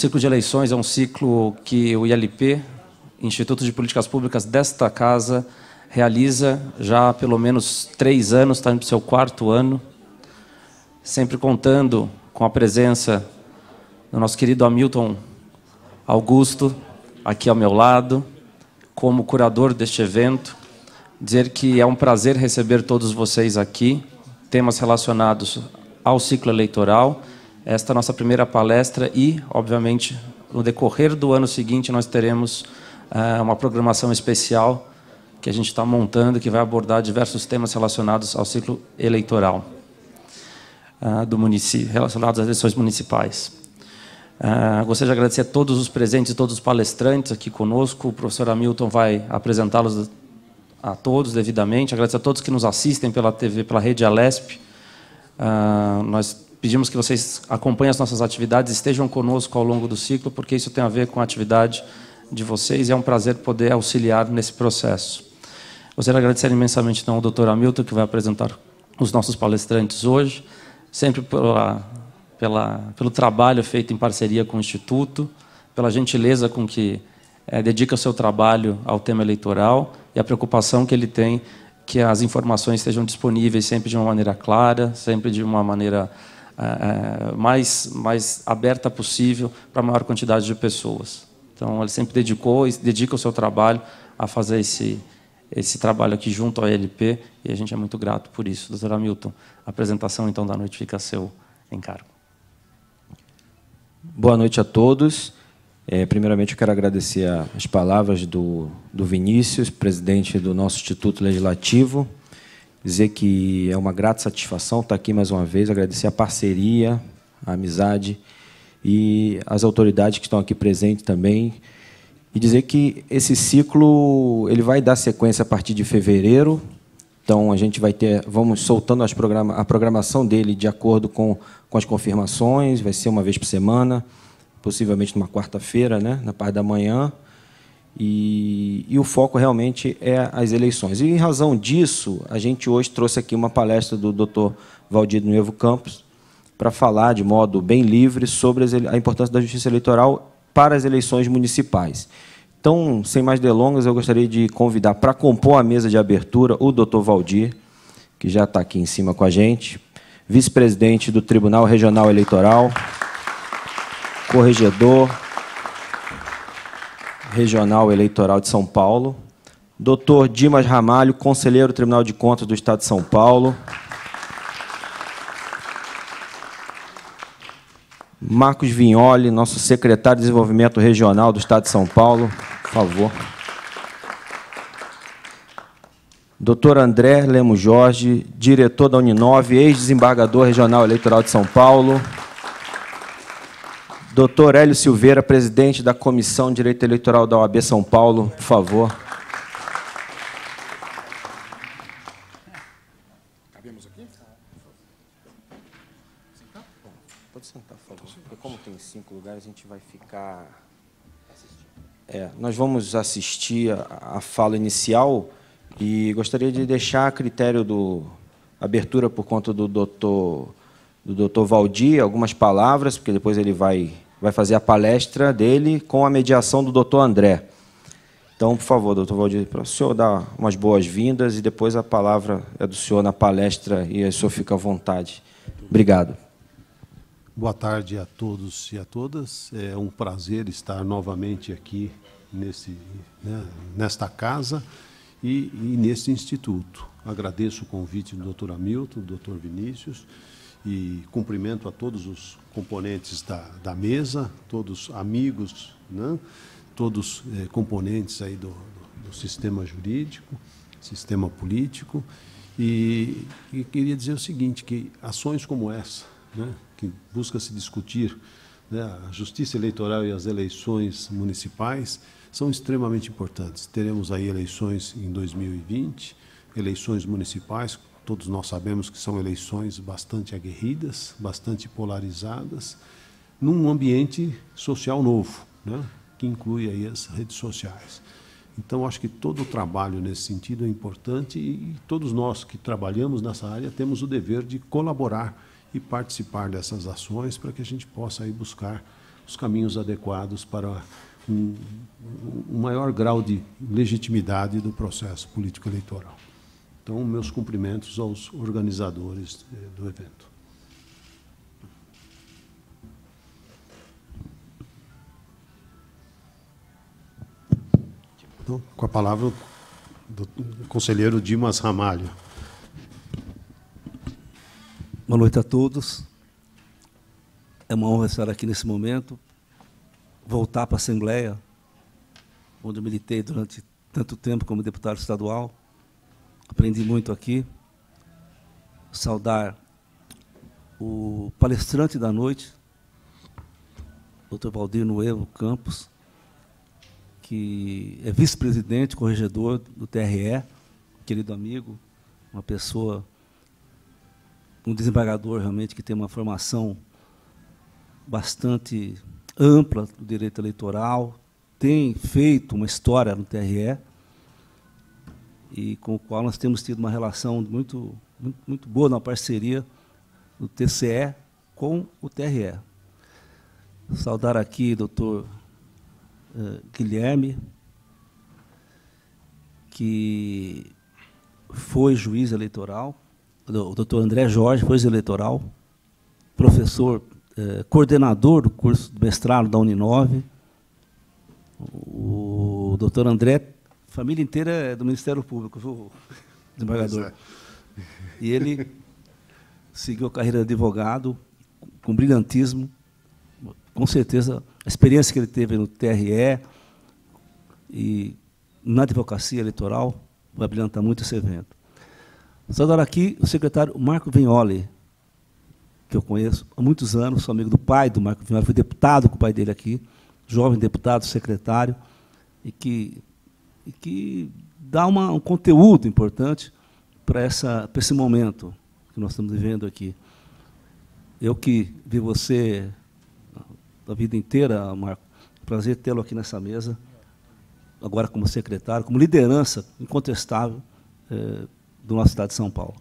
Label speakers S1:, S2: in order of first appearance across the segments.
S1: ciclo de eleições é um ciclo que o ILP, Instituto de Políticas Públicas desta casa, realiza já há pelo menos 3 anos, está no seu 4º ano, sempre contando com a presença do nosso querido Hamilton Augusto, aqui ao meu lado, como curador deste evento. Dizer que é um prazer receber todos vocês aqui, temas relacionados ao ciclo eleitoral. Esta é a nossa primeira palestra e, obviamente, no decorrer do ano seguinte, nós teremos uma programação especial que a gente está montando, que vai abordar diversos temas relacionados ao ciclo eleitoral do município, relacionados às eleições municipais. Gostaria de agradecer a todos os presentes e todos os palestrantes aqui conosco. O professor Hamilton vai apresentá-los a todos devidamente. Agradecer a todos que nos assistem pela TV, pela rede Alesp. Nós pedimos que vocês acompanhem as nossas atividades, estejam conosco ao longo do ciclo, porque isso tem a ver com a atividade de vocês e é um prazer poder auxiliar nesse processo. Gostaria de agradecer imensamente então, ao Dr. Hamilton, que vai apresentar os nossos palestrantes hoje, sempre pelo trabalho feito em parceria com o Instituto, pela gentileza com que dedica o seu trabalho ao tema eleitoral e a preocupação que ele tem que as informações estejam disponíveis sempre de uma maneira clara, sempre de uma maneira mais aberta possível para a maior quantidade de pessoas. Então, ele sempre dedicou e dedica o seu trabalho a fazer esse trabalho aqui junto ao ELP, e a gente é muito grato por isso. Doutor Hamilton, a apresentação, então, da noite fica a seu encargo.
S2: Boa noite a todos. Primeiramente, eu quero agradecer as palavras do Vinícius, presidente do nosso Instituto Legislativo, dizer que é uma grata satisfação estar aqui mais uma vez, agradecer a parceria, a amizade e as autoridades que estão aqui presentes também, e dizer que esse ciclo ele vai dar sequência a partir de fevereiro. Então, a gente vamos soltando a programação dele de acordo com as confirmações, vai ser uma vez por semana, possivelmente numa quarta-feira, né, na parte da manhã, e o foco realmente é as eleições. E, em razão disso, a gente hoje trouxe aqui uma palestra do Dr. Valdir Nuevo Campos para falar de modo bem livre sobre a importância da justiça eleitoral para as eleições municipais. Então, sem mais delongas, eu gostaria de convidar para compor a mesa de abertura o Dr. Valdir, que já está aqui em cima com a gente, vice-presidente do Tribunal Regional Eleitoral, corregedor Regional Eleitoral de São Paulo, Dr. Dimas Ramalho, conselheiro do Tribunal de Contas do Estado de São Paulo, Marcos Vignoli, nosso secretário de Desenvolvimento Regional do Estado de São Paulo, por favor. Dr. André Lemos Jorge, diretor da Uninove, ex-desembargador regional eleitoral de São Paulo. Dr. Hélio Silveira, presidente da Comissão de Direito Eleitoral da OAB São Paulo, por favor.
S3: Cabemos aqui?
S2: Pode sentar, por favor. Porque como tem 5 lugares, a gente vai ficar... nós vamos assistir a fala inicial e gostaria de deixar a critério abertura por conta do Dr. Valdir, algumas palavras, porque depois ele vai fazer a palestra dele com a mediação do Dr. André. Então, por favor, Dr. Valdir, para o senhor dar umas boas-vindas e depois a palavra é do senhor na palestra e o senhor fica à vontade. Obrigado.
S3: Boa tarde a todos e a todas. É um prazer estar novamente aqui nesta casa e nesse instituto. Agradeço o convite do Dr. Hamilton, do Dr. Vinícius, e cumprimento a todos os componentes da mesa, todos amigos, né? Todos componentes aí do sistema jurídico, sistema político, e queria dizer o seguinte, que ações como essa, né, que busca se discutir, né, a justiça eleitoral e as eleições municipais, são extremamente importantes. Teremos aí eleições em 2020, eleições municipais, todos nós sabemos que são eleições bastante aguerridas, bastante polarizadas, num ambiente social novo, né, que inclui aí as redes sociais. Então, acho que todo o trabalho nesse sentido é importante e todos nós que trabalhamos nessa área temos o dever de colaborar e participar dessas ações para que a gente possa aí buscar os caminhos adequados para um maior grau de legitimidade do processo político eleitoral. Então, meus cumprimentos aos organizadores do evento. Então, com a palavra do conselheiro Dimas Ramalho.
S4: Boa noite a todos. É uma honra estar aqui nesse momento, voltar para a Assembleia, onde eu militei durante tanto tempo como deputado estadual. Aprendi muito aqui. Saudar o palestrante da noite, Dr. Valdir Nuevo Campos, que é vice-presidente, corregedor do TRE, querido amigo, uma pessoa, um desembargador realmente que tem uma formação bastante ampla do direito eleitoral, tem feito uma história no TRE, e com o qual nós temos tido uma relação muito boa na parceria do TCE com o TRE. Saudar aqui o doutor Guilherme, que foi juiz eleitoral, o doutor André Jorge foi juiz eleitoral, professor, coordenador do curso de mestrado da Uninove, o doutor André, família inteira é do Ministério Público, viu, desembargador. E ele seguiu a carreira de advogado com brilhantismo, com certeza a experiência que ele teve no TRE e na advocacia eleitoral vai brilhantar muito esse evento. Saudar aqui o secretário Marco Vignoli, que eu conheço há muitos anos, sou amigo do pai do Marco Vignoli, fui deputado com o pai dele aqui, jovem deputado, secretário, e que dá um conteúdo importante para esse momento que nós estamos vivendo aqui. Eu que vi você a vida inteira, Marco, prazer tê-lo aqui nessa mesa, agora como secretário, como liderança incontestável do nosso Estado de São Paulo.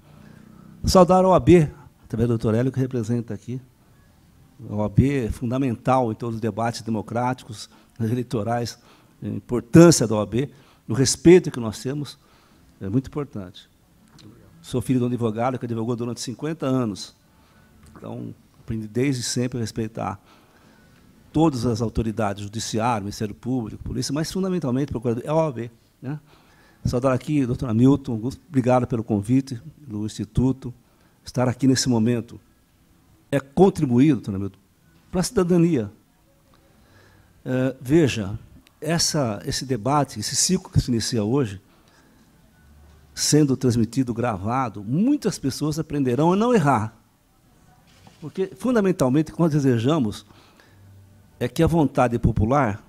S4: Saudar a OAB, através do doutor Hélio, que representa aqui. A OAB é fundamental em todos os debates democráticos, eleitorais, a importância da OAB, o respeito que nós temos é muito importante. Sou filho de um advogado que advogou durante 50 anos, então aprendi desde sempre a respeitar todas as autoridades, judiciário, Ministério Público, polícia, mas fundamentalmente procurador, é a OAB, né? Saudar aqui, doutor Hamilton, obrigado pelo convite do Instituto. Estar aqui nesse momento é contribuir, doutor Hamilton, para a cidadania. Veja, esse debate, esse ciclo que se inicia hoje, sendo transmitido, gravado, muitas pessoas aprenderão a não errar. Porque, fundamentalmente, o que nós desejamos é que a vontade popular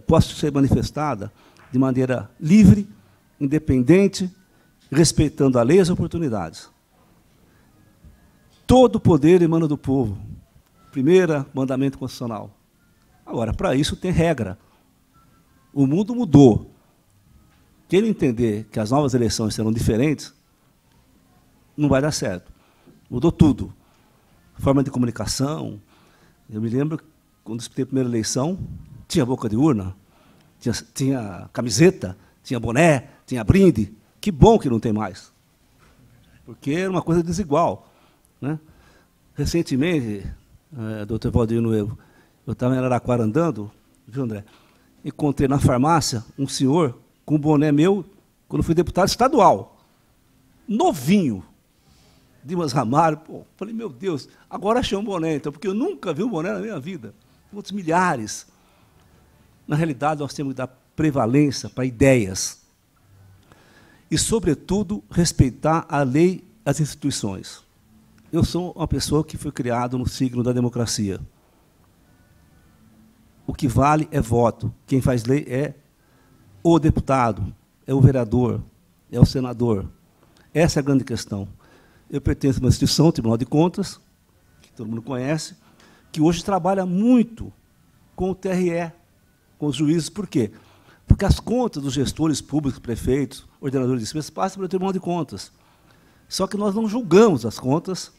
S4: possa ser manifestada de maneira livre, independente, respeitando a lei e as oportunidades. Todo o poder emana do povo. Primeiro mandamento constitucional. Agora, para isso tem regra. O mundo mudou. Quem não entender que as novas eleições serão diferentes, não vai dar certo. Mudou tudo. Forma de comunicação. Eu me lembro, quando disputei a primeira eleição, tinha boca de urna, tinha camiseta, tinha boné, tinha brinde. Que bom que não tem mais. Porque era uma coisa desigual, né? Recentemente, doutor Valdir Nuevo, eu estava em Araraquara andando, viu, André? Encontrei na farmácia um senhor com um boné meu, quando fui deputado estadual. Novinho. Dimas Ramalho. Pô, falei, meu Deus, agora achei um boné, então, porque eu nunca vi um boné na minha vida. Outros milhares. Na realidade, nós temos que dar prevalência para ideias. E, sobretudo, respeitar a lei e as instituições. Eu sou uma pessoa que foi criado no signo da democracia. O que vale é voto. Quem faz lei é o deputado, é o vereador, é o senador. Essa é a grande questão. Eu pertenço a uma instituição, o Tribunal de Contas, que todo mundo conhece, que hoje trabalha muito com o TRE, com os juízes. Por quê? Porque as contas dos gestores públicos, prefeitos, ordenadores de despesas, passam pelo Tribunal de Contas. Só que nós não julgamos as contas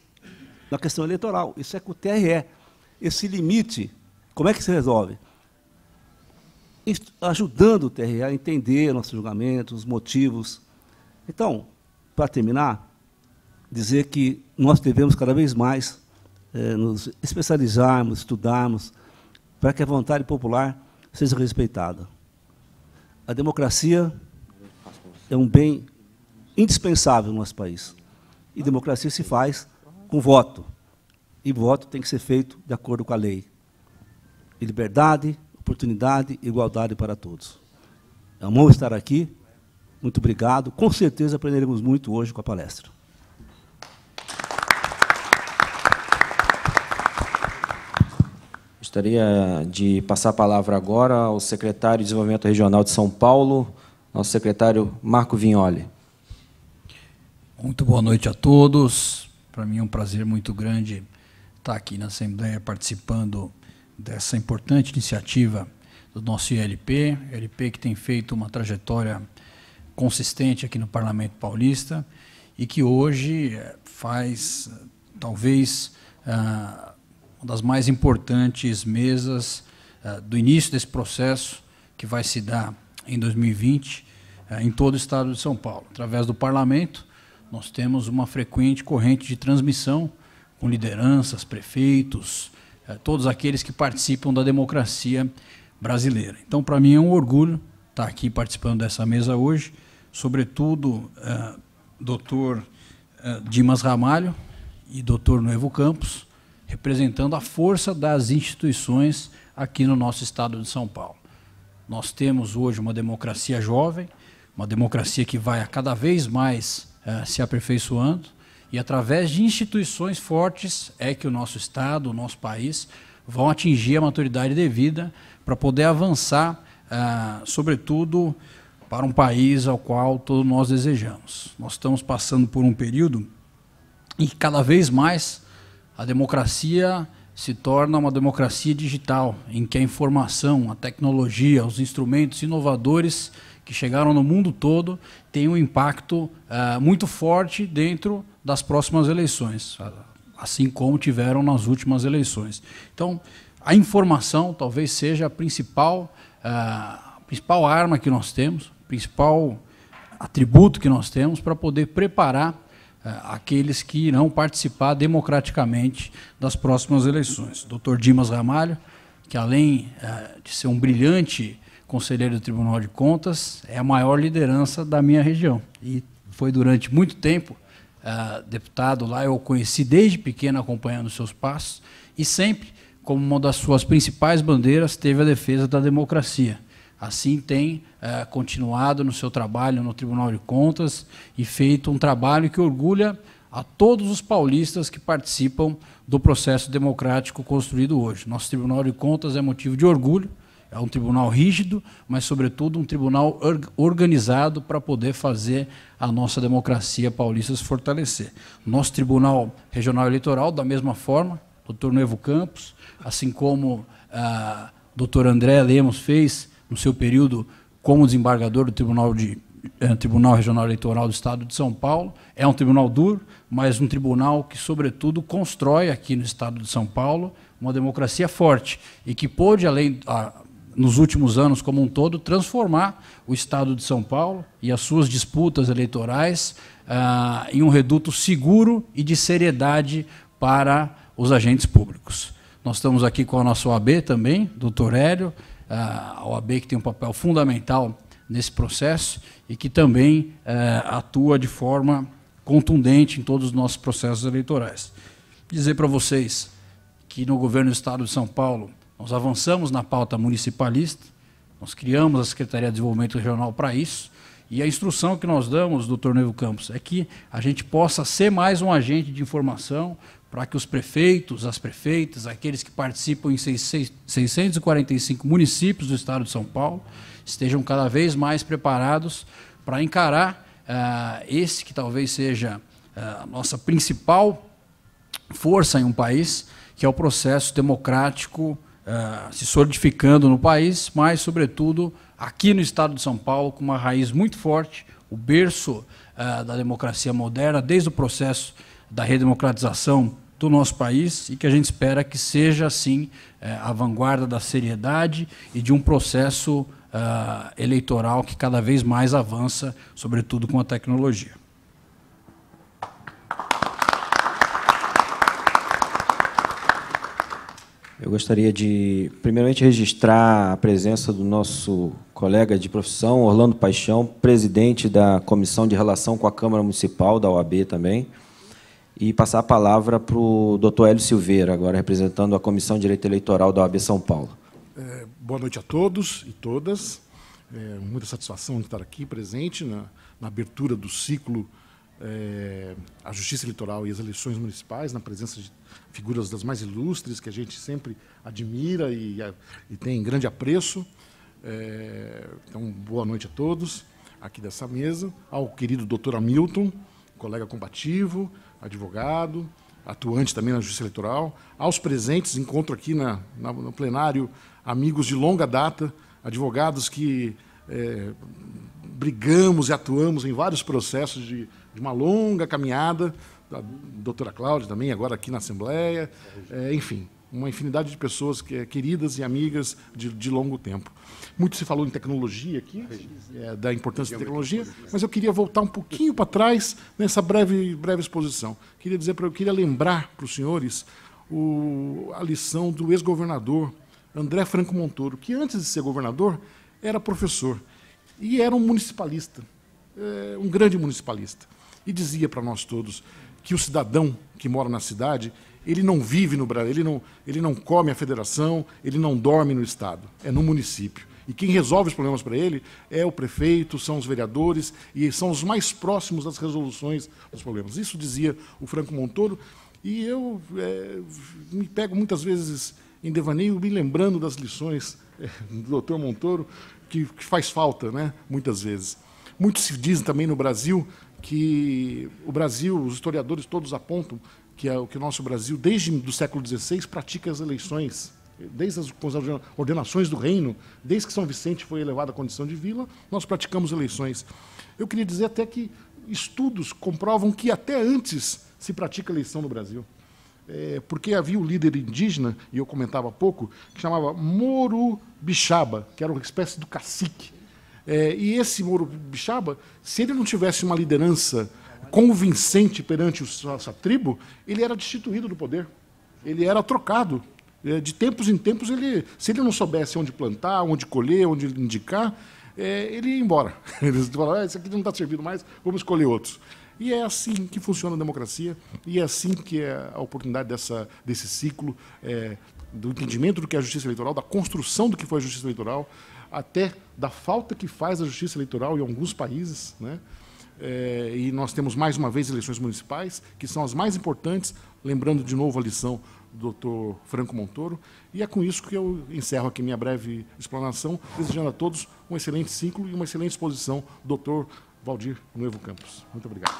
S4: na questão eleitoral. Isso é com o TRE. Esse limite Como é que se resolve? Ajudando o TRE a entender nossos julgamentos, os motivos. Então, para terminar, dizer que nós devemos cada vez mais nos especializarmos, estudarmos, para que a vontade popular seja respeitada. A democracia é um bem indispensável no nosso país. E democracia se faz com voto. E voto tem que ser feito de acordo com a lei. E liberdade, oportunidade e igualdade para todos. É um bom estar aqui. Muito obrigado. Com certeza aprenderemos muito hoje com a palestra.
S2: Gostaria de passar a palavra agora ao secretário de Desenvolvimento Regional de São Paulo, nosso secretário Marco Vignoli.
S5: Muito boa noite a todos. Para mim é um prazer muito grande estar aqui na Assembleia participando dessa importante iniciativa do nosso ILP, ILP que tem feito uma trajetória consistente aqui no Parlamento Paulista e que hoje faz, talvez, uma das mais importantes mesas do início desse processo que vai se dar em 2020 em todo o estado de São Paulo. Através do Parlamento, nós temos uma frequente corrente de transmissão com lideranças, prefeitos, todos aqueles que participam da democracia brasileira. Então, para mim é um orgulho estar aqui participando dessa mesa hoje, sobretudo doutor Dimas Ramalho e doutor Nuevo Campos, representando a força das instituições aqui no nosso estado de São Paulo. Nós temos hoje uma democracia jovem, uma democracia que vai a cada vez mais se aperfeiçoando, e através de instituições fortes é que o nosso estado, o nosso país, vão atingir a maturidade devida para poder avançar, sobretudo, para um país ao qual todos nós desejamos. Nós estamos passando por um período em que cada vez mais a democracia se torna uma democracia digital, em que a informação, a tecnologia, os instrumentos inovadores que chegaram no mundo todo têm um impacto muito forte dentro das próximas eleições, assim como tiveram nas últimas eleições. Então, a informação talvez seja a principal arma que nós temos, o principal atributo que nós temos para poder preparar aqueles que irão participar democraticamente das próximas eleições. Dr. Dimas Ramalho, que além de ser um brilhante conselheiro do Tribunal de Contas, é a maior liderança da minha região. E foi durante muito tempo deputado lá, eu o conheci desde pequeno acompanhando os seus passos, e sempre, como uma das suas principais bandeiras, teve a defesa da democracia. Assim tem continuado no seu trabalho no Tribunal de Contas e feito um trabalho que orgulha a todos os paulistas que participam do processo democrático construído hoje. Nosso Tribunal de Contas é motivo de orgulho, é um tribunal rígido, mas, sobretudo, um tribunal organizado para poder fazer a nossa democracia paulista se fortalecer. Nosso Tribunal Regional Eleitoral, da mesma forma, doutor Nuevo Campos, assim como doutor André Lemos fez no seu período como desembargador do Tribunal Regional Eleitoral do Estado de São Paulo. É um tribunal duro, mas um tribunal que, sobretudo, constrói aqui no Estado de São Paulo uma democracia forte e que pôde, nos últimos anos como um todo, transformar o Estado de São Paulo e as suas disputas eleitorais em um reduto seguro e de seriedade para os agentes públicos. Nós estamos aqui com a nossa OAB também, doutor Hélio, a OAB que tem um papel fundamental nesse processo e que também atua de forma contundente em todos os nossos processos eleitorais. Dizer para vocês que no governo do Estado de São Paulo nós avançamos na pauta municipalista, nós criamos a Secretaria de Desenvolvimento Regional para isso, e a instrução que nós damos, doutor Nuevo Campos, é que a gente possa ser mais um agente de informação para que os prefeitos, as prefeitas, aqueles que participam em 645 municípios do Estado de São Paulo, estejam cada vez mais preparados para encarar esse que talvez seja a nossa principal força em um país, que é o processo democrático se solidificando no país, mas, sobretudo, aqui no Estado de São Paulo, com uma raiz muito forte, o berço da democracia moderna, desde o processo da redemocratização do nosso país e que a gente espera que seja, assim, a vanguarda da seriedade e de um processo eleitoral que cada vez mais avança, sobretudo com a tecnologia.
S2: Eu gostaria de, primeiramente, registrar a presença do nosso colega de profissão, Orlando Paixão, presidente da Comissão de Relação com a Câmara Municipal, da OAB também, e passar a palavra para o doutor Hélio Silveira, agora representando a Comissão de Direito Eleitoral da OAB São Paulo.
S6: Boa noite a todos e todas. Muita satisfação de estar aqui presente na abertura do ciclo A Justiça Eleitoral e as Eleições Municipais, na presença de figuras das mais ilustres, que a gente sempre admira e tem grande apreço. Então, boa noite a todos aqui dessa mesa. Ao querido doutor Hamilton, colega combativo, advogado, atuante também na Justiça Eleitoral. Aos presentes, encontro aqui no plenário amigos de longa data, advogados que brigamos e atuamos em vários processos de uma longa caminhada, a doutora Cláudia também, agora aqui na Assembleia, enfim, uma infinidade de pessoas queridas e amigas de longo tempo. Muito se falou em tecnologia aqui, da importância da tecnologia, mas eu queria voltar um pouquinho para trás nessa breve exposição. Queria lembrar para os senhores a lição do ex-governador André Franco Montoro, que antes de ser governador era professor e era um municipalista, um grande municipalista. E dizia para nós todos que o cidadão que mora na cidade, ele não vive no Brasil, ele não come a federação, ele não dorme no Estado, é no município. E quem resolve os problemas para ele é o prefeito, são os vereadores, e são os mais próximos das resoluções dos problemas. Isso dizia o Franco Montoro, e eu me pego muitas vezes em devaneio, me lembrando das lições do doutor Montoro, que faz falta, né, muitas vezes. Muito se diz também no Brasil que o Brasil, os historiadores todos apontam que o nosso Brasil, desde o século XVI, pratica as eleições, desde as ordenações do reino, desde que São Vicente foi elevado à condição de vila, nós praticamos eleições. Eu queria dizer até que estudos comprovam que até antes se pratica eleição no Brasil. Porque havia um líder indígena, e eu comentava há pouco, que chamava Morubixaba, que era uma espécie do cacique. E esse Morubixaba, se ele não tivesse uma liderança convincente perante sua tribo, ele era destituído do poder, ele era trocado. De tempos em tempos, se ele não soubesse onde plantar, onde colher, onde indicar, ele ia embora. Eles falavam, esse aqui não está servindo mais, vamos escolher outros. E é assim que funciona a democracia, e é assim que é a oportunidade desse ciclo, do entendimento do que é a justiça eleitoral, da construção do que foi a justiça eleitoral, até da falta que faz a justiça eleitoral em alguns países, né? E nós temos, mais uma vez, eleições municipais, que são as mais importantes, lembrando de novo a lição do doutor Franco Montoro, e é com isso que eu encerro aqui minha breve explanação, desejando a todos um excelente ciclo e uma excelente exposição, doutor Valdir Nuevo Campos. Muito obrigado.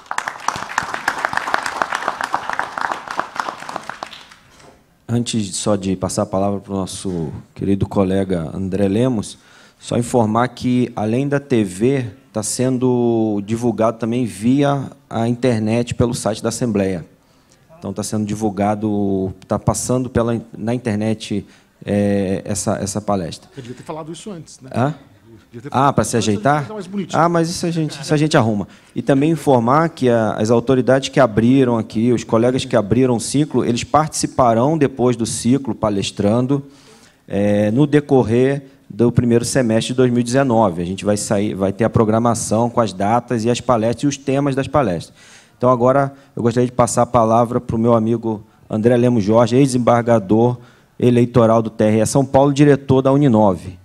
S2: Antes só de passar a palavra para o nosso querido colega André Lemos, só informar que, além da TV, está sendo divulgado também via a internet pelo site da Assembleia. Então, está sendo divulgado, está passando na internet essa palestra.
S6: Eu devia ter falado isso antes, né?
S2: Para se ajeitar? Mas isso a gente arruma. E também informar que as autoridades que abriram aqui, os colegas que abriram o ciclo, eles participarão depois do ciclo, palestrando, no decorrer do primeiro semestre de 2019. A gente vai ter a programação com as datas e as palestras e os temas das palestras. Então, agora, eu gostaria de passar a palavra para o meu amigo André Lemos Jorge, ex-embargador eleitoral do TRE São Paulo, diretor da Uninove.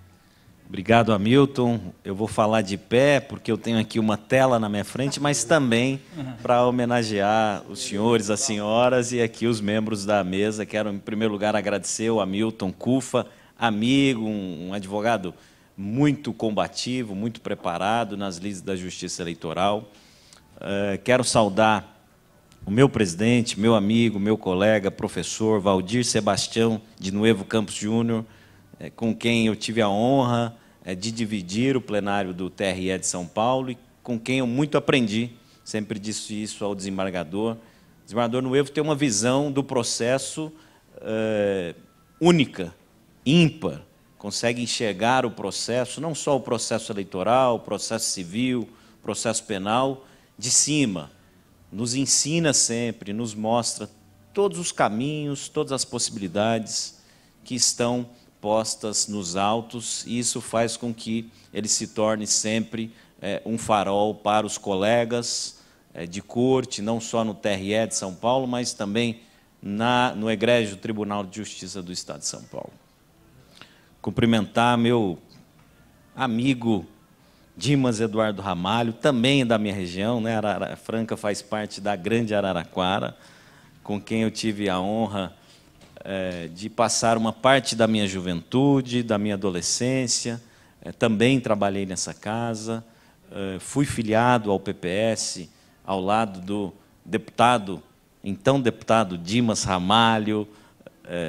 S7: Obrigado, Hamilton. Eu vou falar de pé, porque eu tenho aqui uma tela na minha frente, mas também para homenagear os senhores, as senhoras e aqui os membros da mesa. Quero, em primeiro lugar, agradecer ao Hamilton Cufa, amigo, um advogado muito combativo, muito preparado nas lides da Justiça Eleitoral. Quero saudar o meu presidente, meu amigo, meu colega, professor Valdir Sebastião de Nuevo Campos Júnior, com quem eu tive a honra de dividir o plenário do TRE de São Paulo e com quem eu muito aprendi. Sempre disse isso ao desembargador, desembargador Nuevo tem uma visão do processo única, ímpar, consegue enxergar o processo, não só o processo eleitoral, o processo civil, o processo penal, de cima. Nos ensina sempre, nos mostra todos os caminhos, todas as possibilidades que estão postas nos autos, e isso faz com que ele se torne sempre um farol para os colegas de corte, não só no TRE de São Paulo, mas também no egrégio Tribunal de Justiça do Estado de São Paulo. Cumprimentar meu amigo Dimas Eduardo Ramalho, também da minha região, né? Arara Franca faz parte da Grande Araraquara, com quem eu tive a honra de passar uma parte da minha juventude, da minha adolescência. Também trabalhei nessa casa, fui filiado ao PPS, ao lado do então deputado Dimas Ramalho,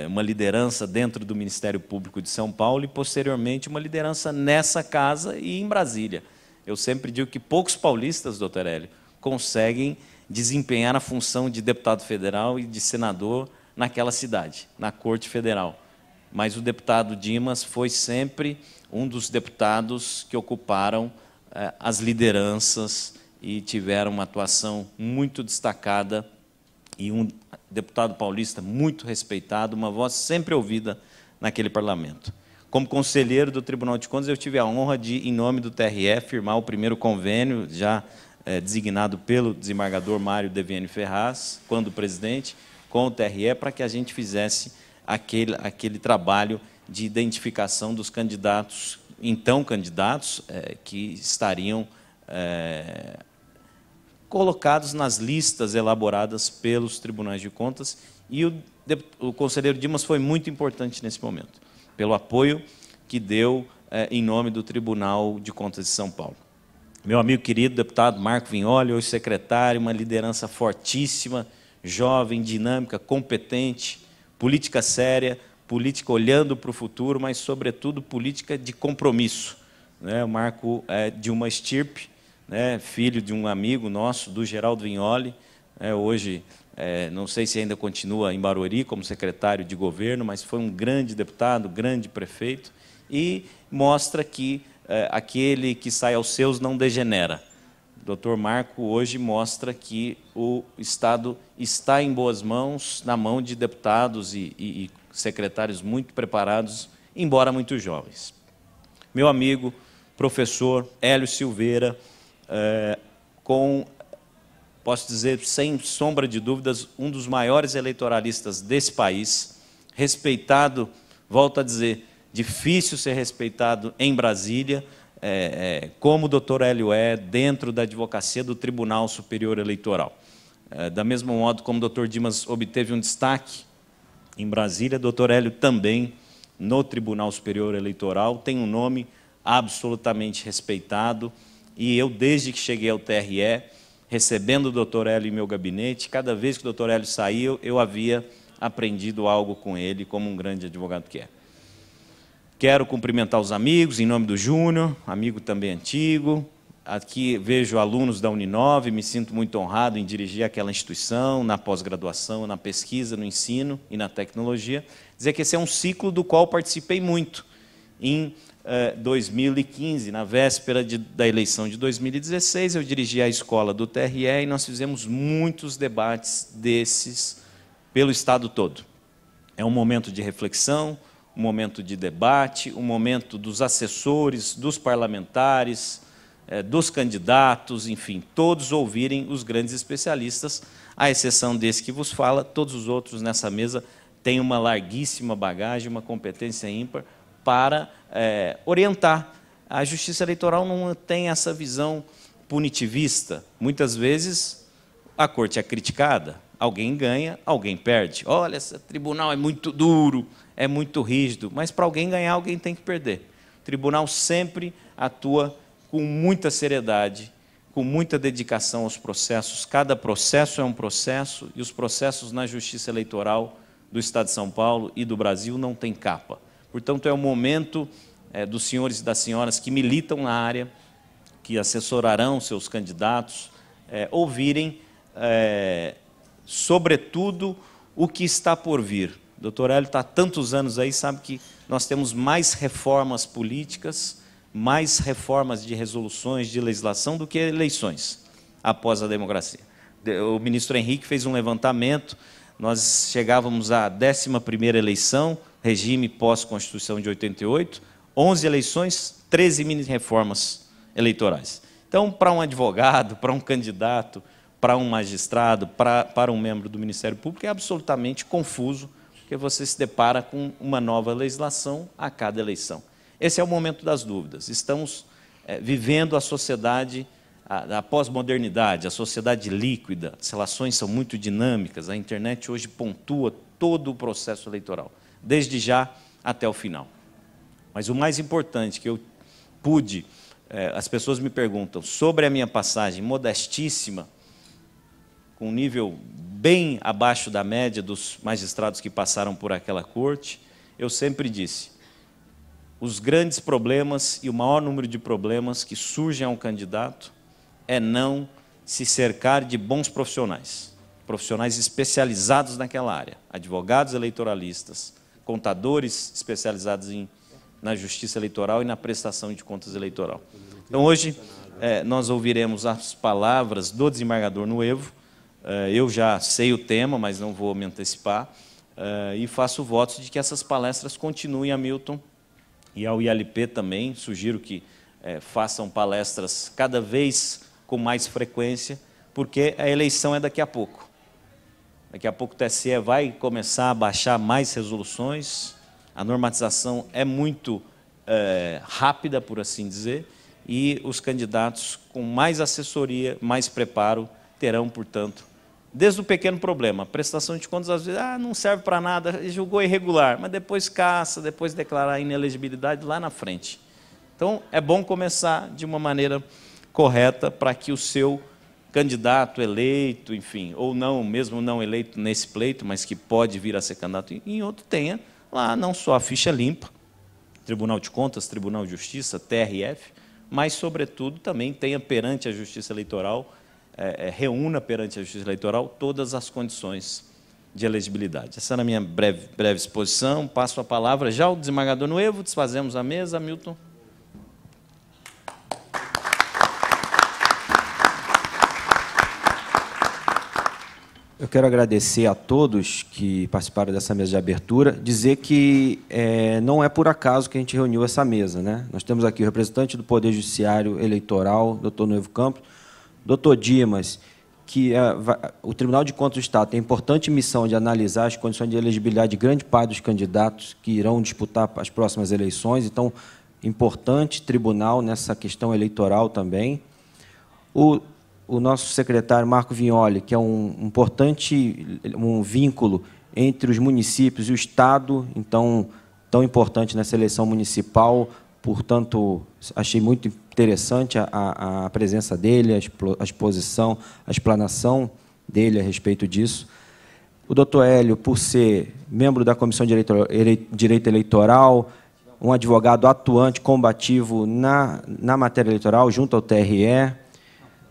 S7: uma liderança dentro do Ministério Público de São Paulo e, posteriormente, uma liderança nessa casa e em Brasília. Eu sempre digo que poucos paulistas, doutor Hélio, conseguem desempenhar a função de deputado federal e de senador naquela cidade, na Corte Federal. Mas o deputado Dimas foi sempre um dos deputados que ocuparam as lideranças e tiveram uma atuação muito destacada, e um deputado paulista muito respeitado, uma voz sempre ouvida naquele parlamento. Como conselheiro do Tribunal de Contas, eu tive a honra de, em nome do TRE, firmar o primeiro convênio, já designado pelo desembargador Mário Deviene Ferraz, quando presidente, com o TRE, para que a gente fizesse aquele trabalho de identificação dos candidatos, então candidatos, que estariam colocados nas listas elaboradas pelos tribunais de contas, e o conselheiro Dimas foi muito importante nesse momento, pelo apoio que deu em nome do Tribunal de Contas de São Paulo. Meu amigo querido deputado Marco Vignoli, hoje secretário, uma liderança fortíssima, jovem, dinâmica, competente, política séria, política olhando para o futuro, mas, sobretudo, política de compromisso. O Marco é de uma estirpe, filho de um amigo nosso, do Geraldo Vignoli, hoje, não sei se ainda continua em Barueri como secretário de governo, mas foi um grande deputado, grande prefeito, e mostra que aquele que sai aos seus não degenera. O doutor Marco hoje mostra que o Estado está em boas mãos, na mão de deputados e secretários muito preparados, embora muito jovens. Meu amigo, professor Hélio Silveira, posso dizer, sem sombra de dúvidas, um dos maiores eleitoralistas desse país, respeitado, volto a dizer, difícil ser respeitado em Brasília, como o doutor Hélio dentro da advocacia do Tribunal Superior Eleitoral. Da mesma modo como o doutor Dimas obteve um destaque em Brasília, o doutor Hélio também, no Tribunal Superior Eleitoral, tem um nome absolutamente respeitado, e eu, desde que cheguei ao TRE, recebendo o doutor Hélio em meu gabinete, cada vez que o doutor Hélio saiu, eu havia aprendido algo com ele, como um grande advogado que é. Quero cumprimentar os amigos, em nome do Júnior, amigo também antigo. Aqui vejo alunos da Uninove, me sinto muito honrado em dirigir aquela instituição, na pós-graduação, na pesquisa, no ensino e na tecnologia. Dizer que esse é um ciclo do qual participei muito. Em 2015, na véspera da eleição de 2016, eu dirigi a escola do TRE e nós fizemos muitos debates desses pelo Estado todo. É um momento de reflexão, um momento de debate, um momento dos assessores, dos parlamentares, dos candidatos, enfim, todos ouvirem os grandes especialistas, à exceção desse que vos fala. Todos os outros nessa mesa têm uma larguíssima bagagem, uma competência ímpar para orientar. A Justiça Eleitoral não tem essa visão punitivista. Muitas vezes a Corte é criticada, alguém ganha, alguém perde. Olha, esse tribunal é muito duro, é muito rígido, mas para alguém ganhar, alguém tem que perder. O tribunal sempre atua com muita seriedade, com muita dedicação aos processos. Cada processo é um processo, e os processos na Justiça Eleitoral do Estado de São Paulo e do Brasil não têm capa. Portanto, é o momento dos senhores e das senhoras que militam na área, que assessorarão seus candidatos, ouvirem sobretudo, o que está por vir. O doutor Hélio está há tantos anos aí, sabe que nós temos mais reformas políticas, mais reformas de resoluções, de legislação, do que eleições após a democracia. O ministro Henrique fez um levantamento, nós chegávamos à 11ª eleição, regime pós-Constituição de 88, 11 eleições, 13 mini-reformas eleitorais. Então, para um advogado, para um candidato, para um magistrado, para um membro do Ministério Público, é absolutamente confuso, porque você se depara com uma nova legislação a cada eleição. Esse é o momento das dúvidas. Estamos vivendo a sociedade, a pós-modernidade, a sociedade líquida, as relações são muito dinâmicas, a internet hoje pontua todo o processo eleitoral, desde já até o final. Mas o mais importante que eu pude, as pessoas me perguntam sobre a minha passagem modestíssima, com um nível bem abaixo da média dos magistrados que passaram por aquela corte, eu sempre disse, os grandes problemas e o maior número de problemas que surgem a um candidato é não se cercar de bons profissionais, profissionais especializados naquela área, advogados eleitoralistas, contadores especializados na justiça eleitoral e na prestação de contas eleitoral. Então, hoje, nós ouviremos as palavras do desembargador Nuevo. Eu já sei o tema, mas não vou me antecipar, e faço votos de que essas palestras continuem, Hamilton, e ao ILP também, sugiro que façam palestras cada vez com mais frequência, porque a eleição é daqui a pouco. Daqui a pouco o TSE vai começar a baixar mais resoluções, a normatização é muito rápida, por assim dizer, e os candidatos com mais assessoria, mais preparo, terão, portanto, desde o pequeno problema, a prestação de contas, às vezes, não serve para nada, julgou irregular, mas depois caça, depois declarar a inelegibilidade lá na frente. Então, é bom começar de uma maneira correta para que o seu candidato eleito, enfim, ou não, mesmo não eleito nesse pleito, mas que pode vir a ser candidato em outro, tenha lá não só a ficha limpa, Tribunal de Contas, Tribunal de Justiça, TRF, mas, sobretudo, também tenha perante a Justiça Eleitoral, reúna perante a Justiça Eleitoral todas as condições de elegibilidade. Essa era a minha breve exposição. Passo a palavra já ao desembargador Nuevo, desfazemos a mesa, Hamilton.
S2: Eu quero agradecer a todos que participaram dessa mesa de abertura, dizer que não é por acaso que a gente reuniu essa mesa, né? Nós temos aqui o representante do Poder Judiciário Eleitoral, doutor Nuevo Campos, doutor Dimas, que o Tribunal de Contas do Estado tem a importante missão de analisar as condições de elegibilidade de grande parte dos candidatos que irão disputar as próximas eleições, então, importante tribunal nessa questão eleitoral também. O nosso secretário, Marco Vignoli, que é um importante vínculo entre os municípios e o Estado, então, tão importante nessa eleição municipal, portanto, achei muito interessante a presença dele, a exposição, a explanação dele a respeito disso. O doutor Hélio, por ser membro da Comissão de Direito Eleitoral, um advogado atuante, combativo na matéria eleitoral, junto ao TRE.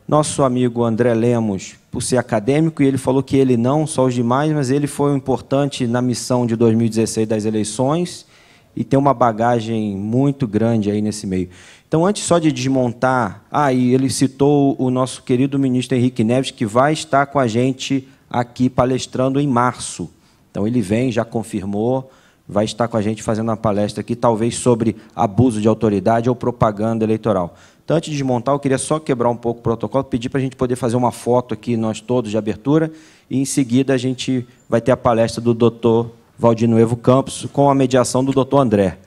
S2: Nosso amigo André Lemos, por ser acadêmico, e ele falou que ele não, só os demais, mas ele foi um importante na missão de 2016 das eleições e tem uma bagagem muito grande aí nesse meio. Então, antes só de desmontar, e ele citou o nosso querido ministro Henrique Neves, que vai estar com a gente aqui palestrando em março. Então, ele vem, já confirmou, vai estar com a gente fazendo uma palestra aqui, talvez sobre abuso de autoridade ou propaganda eleitoral. Então, antes de desmontar, eu queria só quebrar um pouco o protocolo, pedir para a gente poder fazer uma foto aqui, nós todos, de abertura, e, em seguida, a gente vai ter a palestra do doutor Valdir Nuevo Campos, com a mediação do doutor André.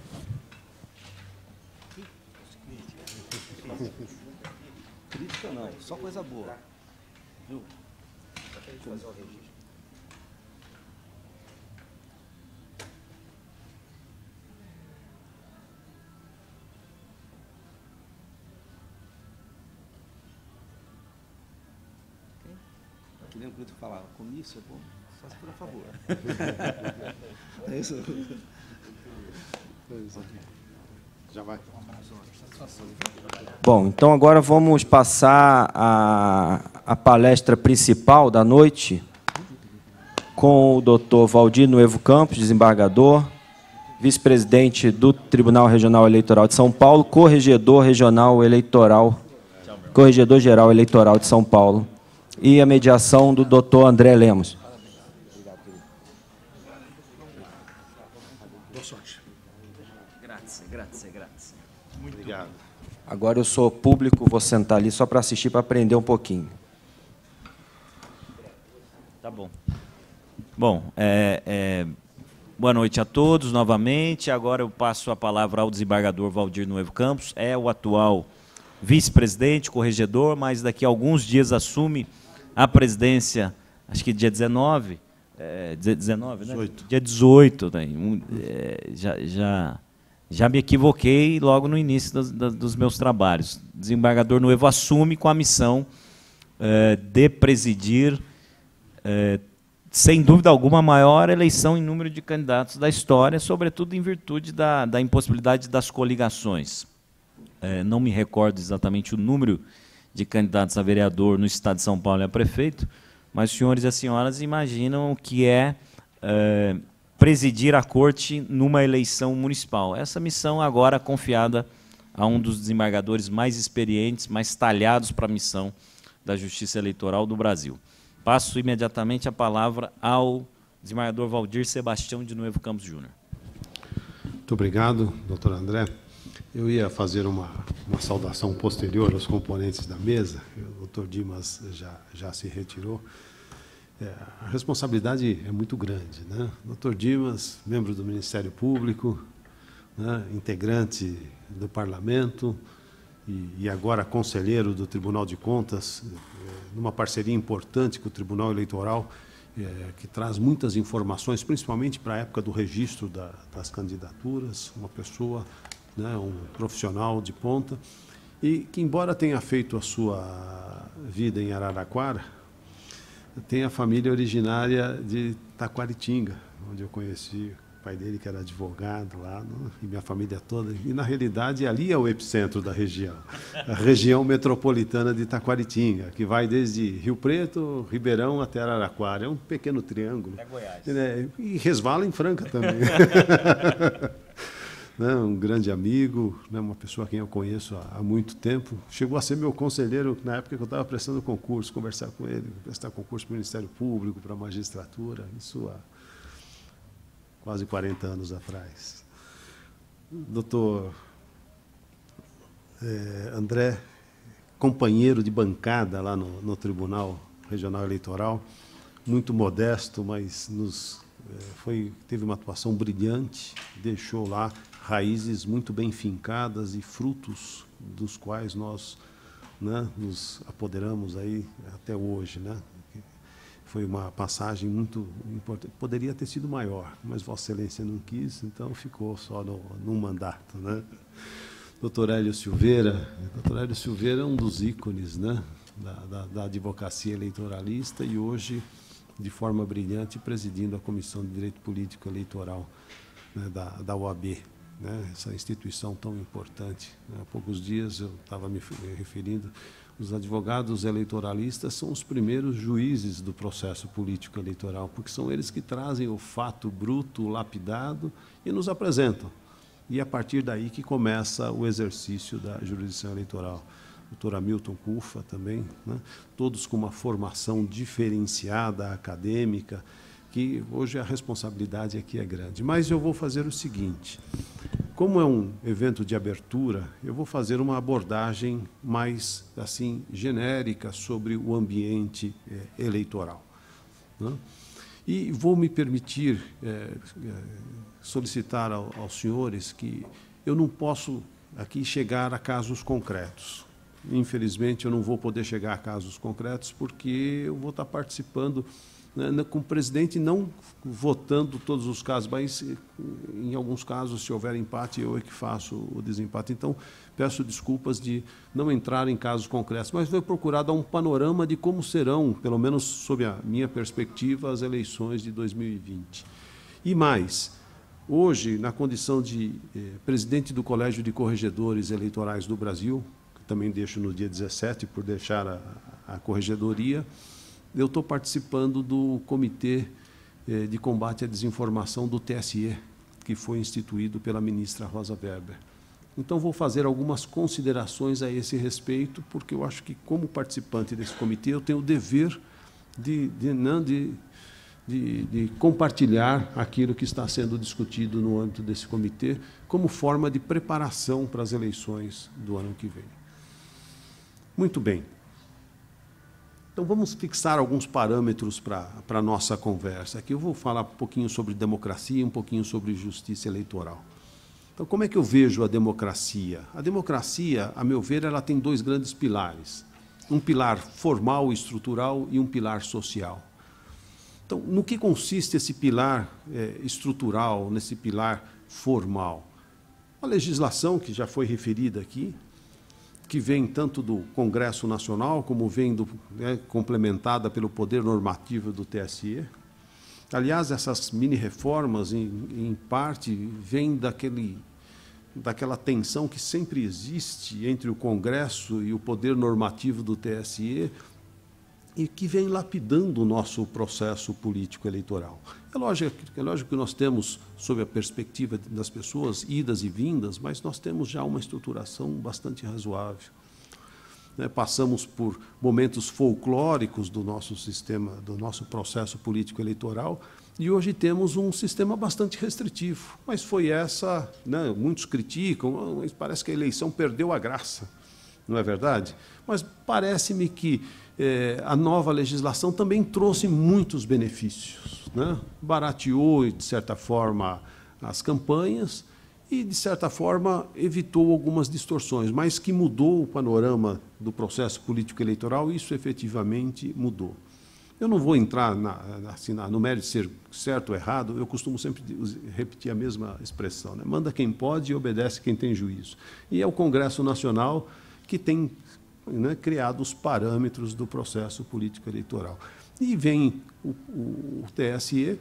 S4: Crítica não, só coisa boa. Viu? Que nem o Cleiton falava, comício é bom, só se for a favor. É isso.
S3: Já vai.
S2: Bom, então agora vamos passar a palestra principal da noite, com o doutor Valdir Nuevo Campos, desembargador, vice-presidente do Tribunal Regional Eleitoral de São Paulo, Corregedor-Geral Eleitoral de São Paulo, e a mediação do doutor André Lemos.
S6: Boa sorte.
S7: Grazie.
S3: Muito obrigado.
S2: Agora eu sou público, vou sentar ali só para assistir, para aprender um pouquinho.
S7: Tá bom. Bom, boa noite a todos novamente. Agora eu passo a palavra ao desembargador Valdir Nuevo Campos, é o atual vice-presidente, corregedor, mas daqui a alguns dias assume a presidência, acho que dia 19, 19, né?
S3: 18.
S7: Dia 18, né? Já me equivoquei logo no início dos meus trabalhos. O desembargador Nuevo assume com a missão de presidir, sem dúvida alguma, a maior eleição em número de candidatos da história, sobretudo em virtude da impossibilidade das coligações. Não me recordo exatamente o número de candidatos a vereador no estado de São Paulo e a prefeito, mas os senhores e as senhoras imaginam o que é presidir a corte numa eleição municipal. Essa missão agora confiada a um dos desembargadores mais experientes, mais talhados para a missão da Justiça Eleitoral do Brasil. Passo imediatamente a palavra ao desembargador Valdir Sebastião de Nuevo Campos Júnior.
S3: Muito obrigado, doutor André. Eu ia fazer uma saudação posterior aos componentes da mesa. O doutor Dimas já se retirou. A responsabilidade é muito grande, né? Doutor Dimas, membro do Ministério Público, né, integrante do Parlamento e agora conselheiro do Tribunal de Contas, numa parceria importante com o Tribunal Eleitoral, que traz muitas informações, principalmente para a época do registro das candidaturas, uma pessoa, né, um profissional de ponta, e que, embora tenha feito a sua vida em Araraquara, tem a família originária de Taquaritinga, onde eu conheci o pai dele, que era advogado lá, e minha família toda. E, na realidade, ali é o epicentro da região, a região metropolitana de Taquaritinga, que vai desde Rio Preto, Ribeirão até Araraquara. É um pequeno triângulo.
S7: Até Goiás.
S3: E resvala em Franca também. Um grande amigo, uma pessoa a quem eu conheço há muito tempo. Chegou a ser meu conselheiro na época que eu estava prestando concurso, conversar com ele, prestar concurso para o Ministério Público, para a magistratura, isso há quase 40 anos atrás. Doutor André, companheiro de bancada lá no Tribunal Regional Eleitoral, muito modesto, mas teve uma atuação brilhante, deixou lá raízes muito bem fincadas e frutos dos quais nós, né, nos apoderamos aí até hoje, né? Foi uma passagem muito importante. Poderia ter sido maior, mas Vossa Excelência não quis, então ficou só num mandato, né? Doutor Hélio Silveira. Doutor Hélio Silveira é um dos ícones, né, da advocacia eleitoralista e hoje, de forma brilhante, presidindo a Comissão de Direito Político Eleitoral, né, da OAB, né, essa instituição tão importante. Há poucos dias eu estava me referindo, os advogados eleitoralistas são os primeiros juízes do processo político eleitoral, porque são eles que trazem o fato bruto, lapidado, e nos apresentam. E é a partir daí que começa o exercício da jurisdição eleitoral. Doutor Hamilton Cufa também, né, todos com uma formação diferenciada, acadêmica, que hoje a responsabilidade aqui é grande. Mas eu vou fazer o seguinte, como é um evento de abertura, eu vou fazer uma abordagem mais assim genérica sobre o ambiente eleitoral, né? E vou me permitir solicitar aos senhores que eu não posso aqui chegar a casos concretos. Infelizmente, eu não vou poder chegar a casos concretos porque eu vou estar participando, né, com o presidente, não votando todos os casos, mas em alguns casos, se houver empate, eu é que faço o desempate. Então, peço desculpas de não entrar em casos concretos, mas vou procurar dar um panorama de como serão, pelo menos sob a minha perspectiva, as eleições de 2020. E mais, hoje, na condição de presidente do Colégio de Corregedores Eleitorais do Brasil, que também deixo no dia 17 por deixar a corregedoria, eu estou participando do Comitê de combate à desinformação do TSE, que foi instituído pela ministra Rosa Weber. Então, vou fazer algumas considerações a esse respeito, porque eu acho que, como participante desse comitê, eu tenho o dever de compartilhar aquilo que está sendo discutido no âmbito desse comitê, como forma de preparação para as eleições do ano que vem. Muito bem. Então, vamos fixar alguns parâmetros para a nossa conversa. Aqui eu vou falar um pouquinho sobre democracia e um pouquinho sobre justiça eleitoral. Então, como é que eu vejo a democracia? A democracia, a meu ver, ela tem dois grandes pilares. Um pilar formal e estrutural e um pilar social. Então, no que consiste esse pilar estrutural, nesse pilar formal? A legislação, que já foi referida aqui, que vem tanto do Congresso Nacional, como vem complementada pelo poder normativo do TSE. Aliás, essas mini-reformas, em parte, vêm daquela tensão que sempre existe entre o Congresso e o poder normativo do TSE, e que vem lapidando o nosso processo político-eleitoral. É lógico que nós temos, sob a perspectiva das pessoas, idas e vindas, mas nós temos já uma estruturação bastante razoável. Passamos por momentos folclóricos do nosso sistema, do nosso processo político-eleitoral, e hoje temos um sistema bastante restritivo. Mas foi essa, muitos criticam, mas parece que a eleição perdeu a graça, não é verdade? Mas parece-me que a nova legislação também trouxe muitos benefícios, barateou, de certa forma, as campanhas e, de certa forma, evitou algumas distorções, mas que mudou o panorama do processo político-eleitoral, isso efetivamente mudou. Eu não vou entrar no mérito de ser certo ou errado, eu costumo sempre repetir a mesma expressão, manda quem pode e obedece quem tem juízo. E é o Congresso Nacional que tem criado os parâmetros do processo político-eleitoral. E vem o TSE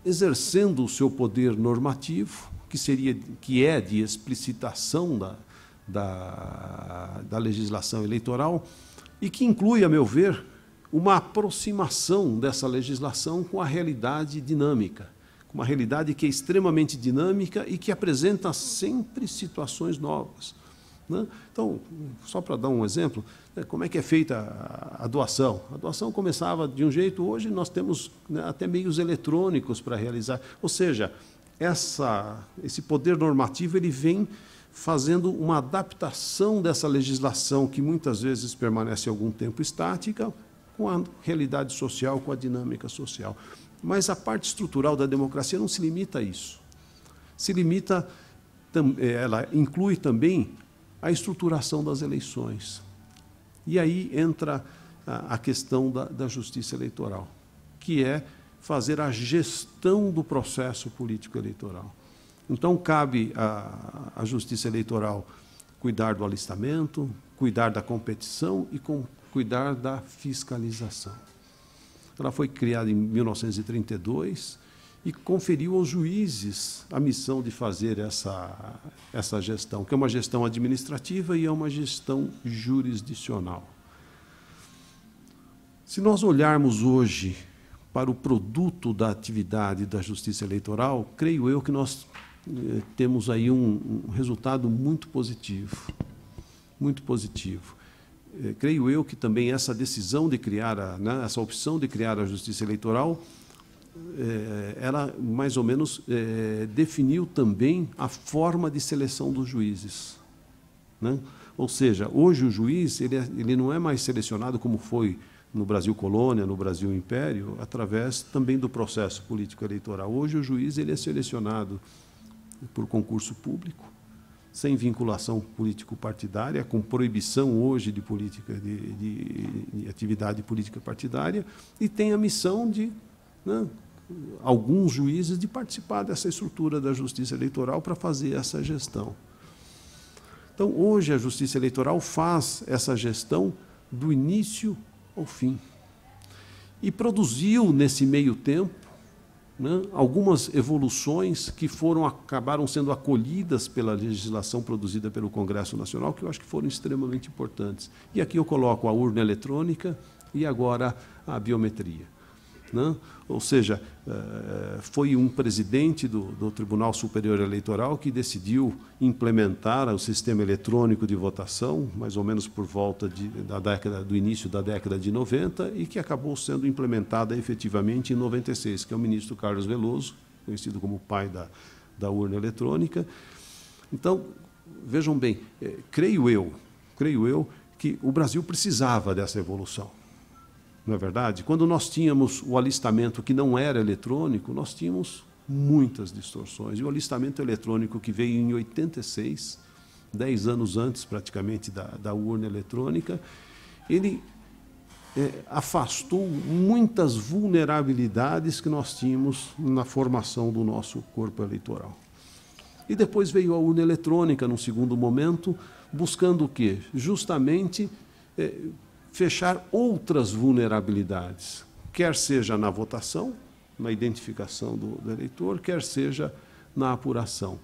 S3: exercendo o seu poder normativo, que é de explicitação da legislação eleitoral, e que inclui, a meu ver, uma aproximação dessa legislação com a realidade dinâmica, com uma realidade que é extremamente dinâmica e que apresenta sempre situações novas. Então, só para dar um exemplo, como é que é feita a doação? A doação começava de um jeito, hoje nós temos até meios eletrônicos para realizar. Ou seja, esse poder normativo ele vem fazendo uma adaptação dessa legislação que muitas vezes permanece algum tempo estática com a realidade social, com a dinâmica social. Mas a parte estrutural da democracia não se limita a isso. Ela inclui também a estruturação das eleições. E aí entra a questão da justiça eleitoral, que é fazer a gestão do processo político-eleitoral. Então, cabe à justiça eleitoral cuidar do alistamento, cuidar da competição e cuidar da fiscalização. Ela foi criada em 1932 e conferiu aos juízes a missão de fazer essa gestão, que é uma gestão administrativa e é uma gestão jurisdicional. Se nós olharmos hoje para o produto da atividade da justiça eleitoral, creio eu que nós temos aí um resultado muito positivo. Muito positivo. Creio eu que também essa decisão de criar, essa opção de criar a justiça eleitoral, ela mais ou menos definiu também a forma de seleção dos juízes. Ou seja, hoje o juiz ele não é mais selecionado como foi no Brasil Colônia, no Brasil Império, através também do processo político-eleitoral. Hoje o juiz ele é selecionado por concurso público, sem vinculação político-partidária, com proibição hoje de atividade política partidária, e tem a missão de alguns juízes de participar dessa estrutura da justiça eleitoral para fazer essa gestão. Então, hoje a justiça eleitoral faz essa gestão do início ao fim. E produziu, nesse meio tempo, algumas evoluções que acabaram sendo acolhidas pela legislação produzida pelo Congresso Nacional, que eu acho que foram extremamente importantes. E aqui eu coloco a urna eletrônica e agora a biometria. né? Ou seja, foi um presidente do Tribunal Superior Eleitoral que decidiu implementar o sistema eletrônico de votação, mais ou menos por volta do início da década de 90, e que acabou sendo implementada efetivamente em 96, que é o ministro Carlos Veloso, conhecido como o pai da urna eletrônica. Então, vejam bem, creio eu que o Brasil precisava dessa evolução. Não é verdade? Quando nós tínhamos o alistamento que não era eletrônico, nós tínhamos muitas distorções. E o alistamento eletrônico que veio em 86, 10 anos antes praticamente da urna eletrônica, ele afastou muitas vulnerabilidades que nós tínhamos na formação do nosso corpo eleitoral. E depois veio a urna eletrônica, num segundo momento, buscando o quê? Justamente fechar outras vulnerabilidades, quer seja na votação, na identificação do eleitor, quer seja na apuração.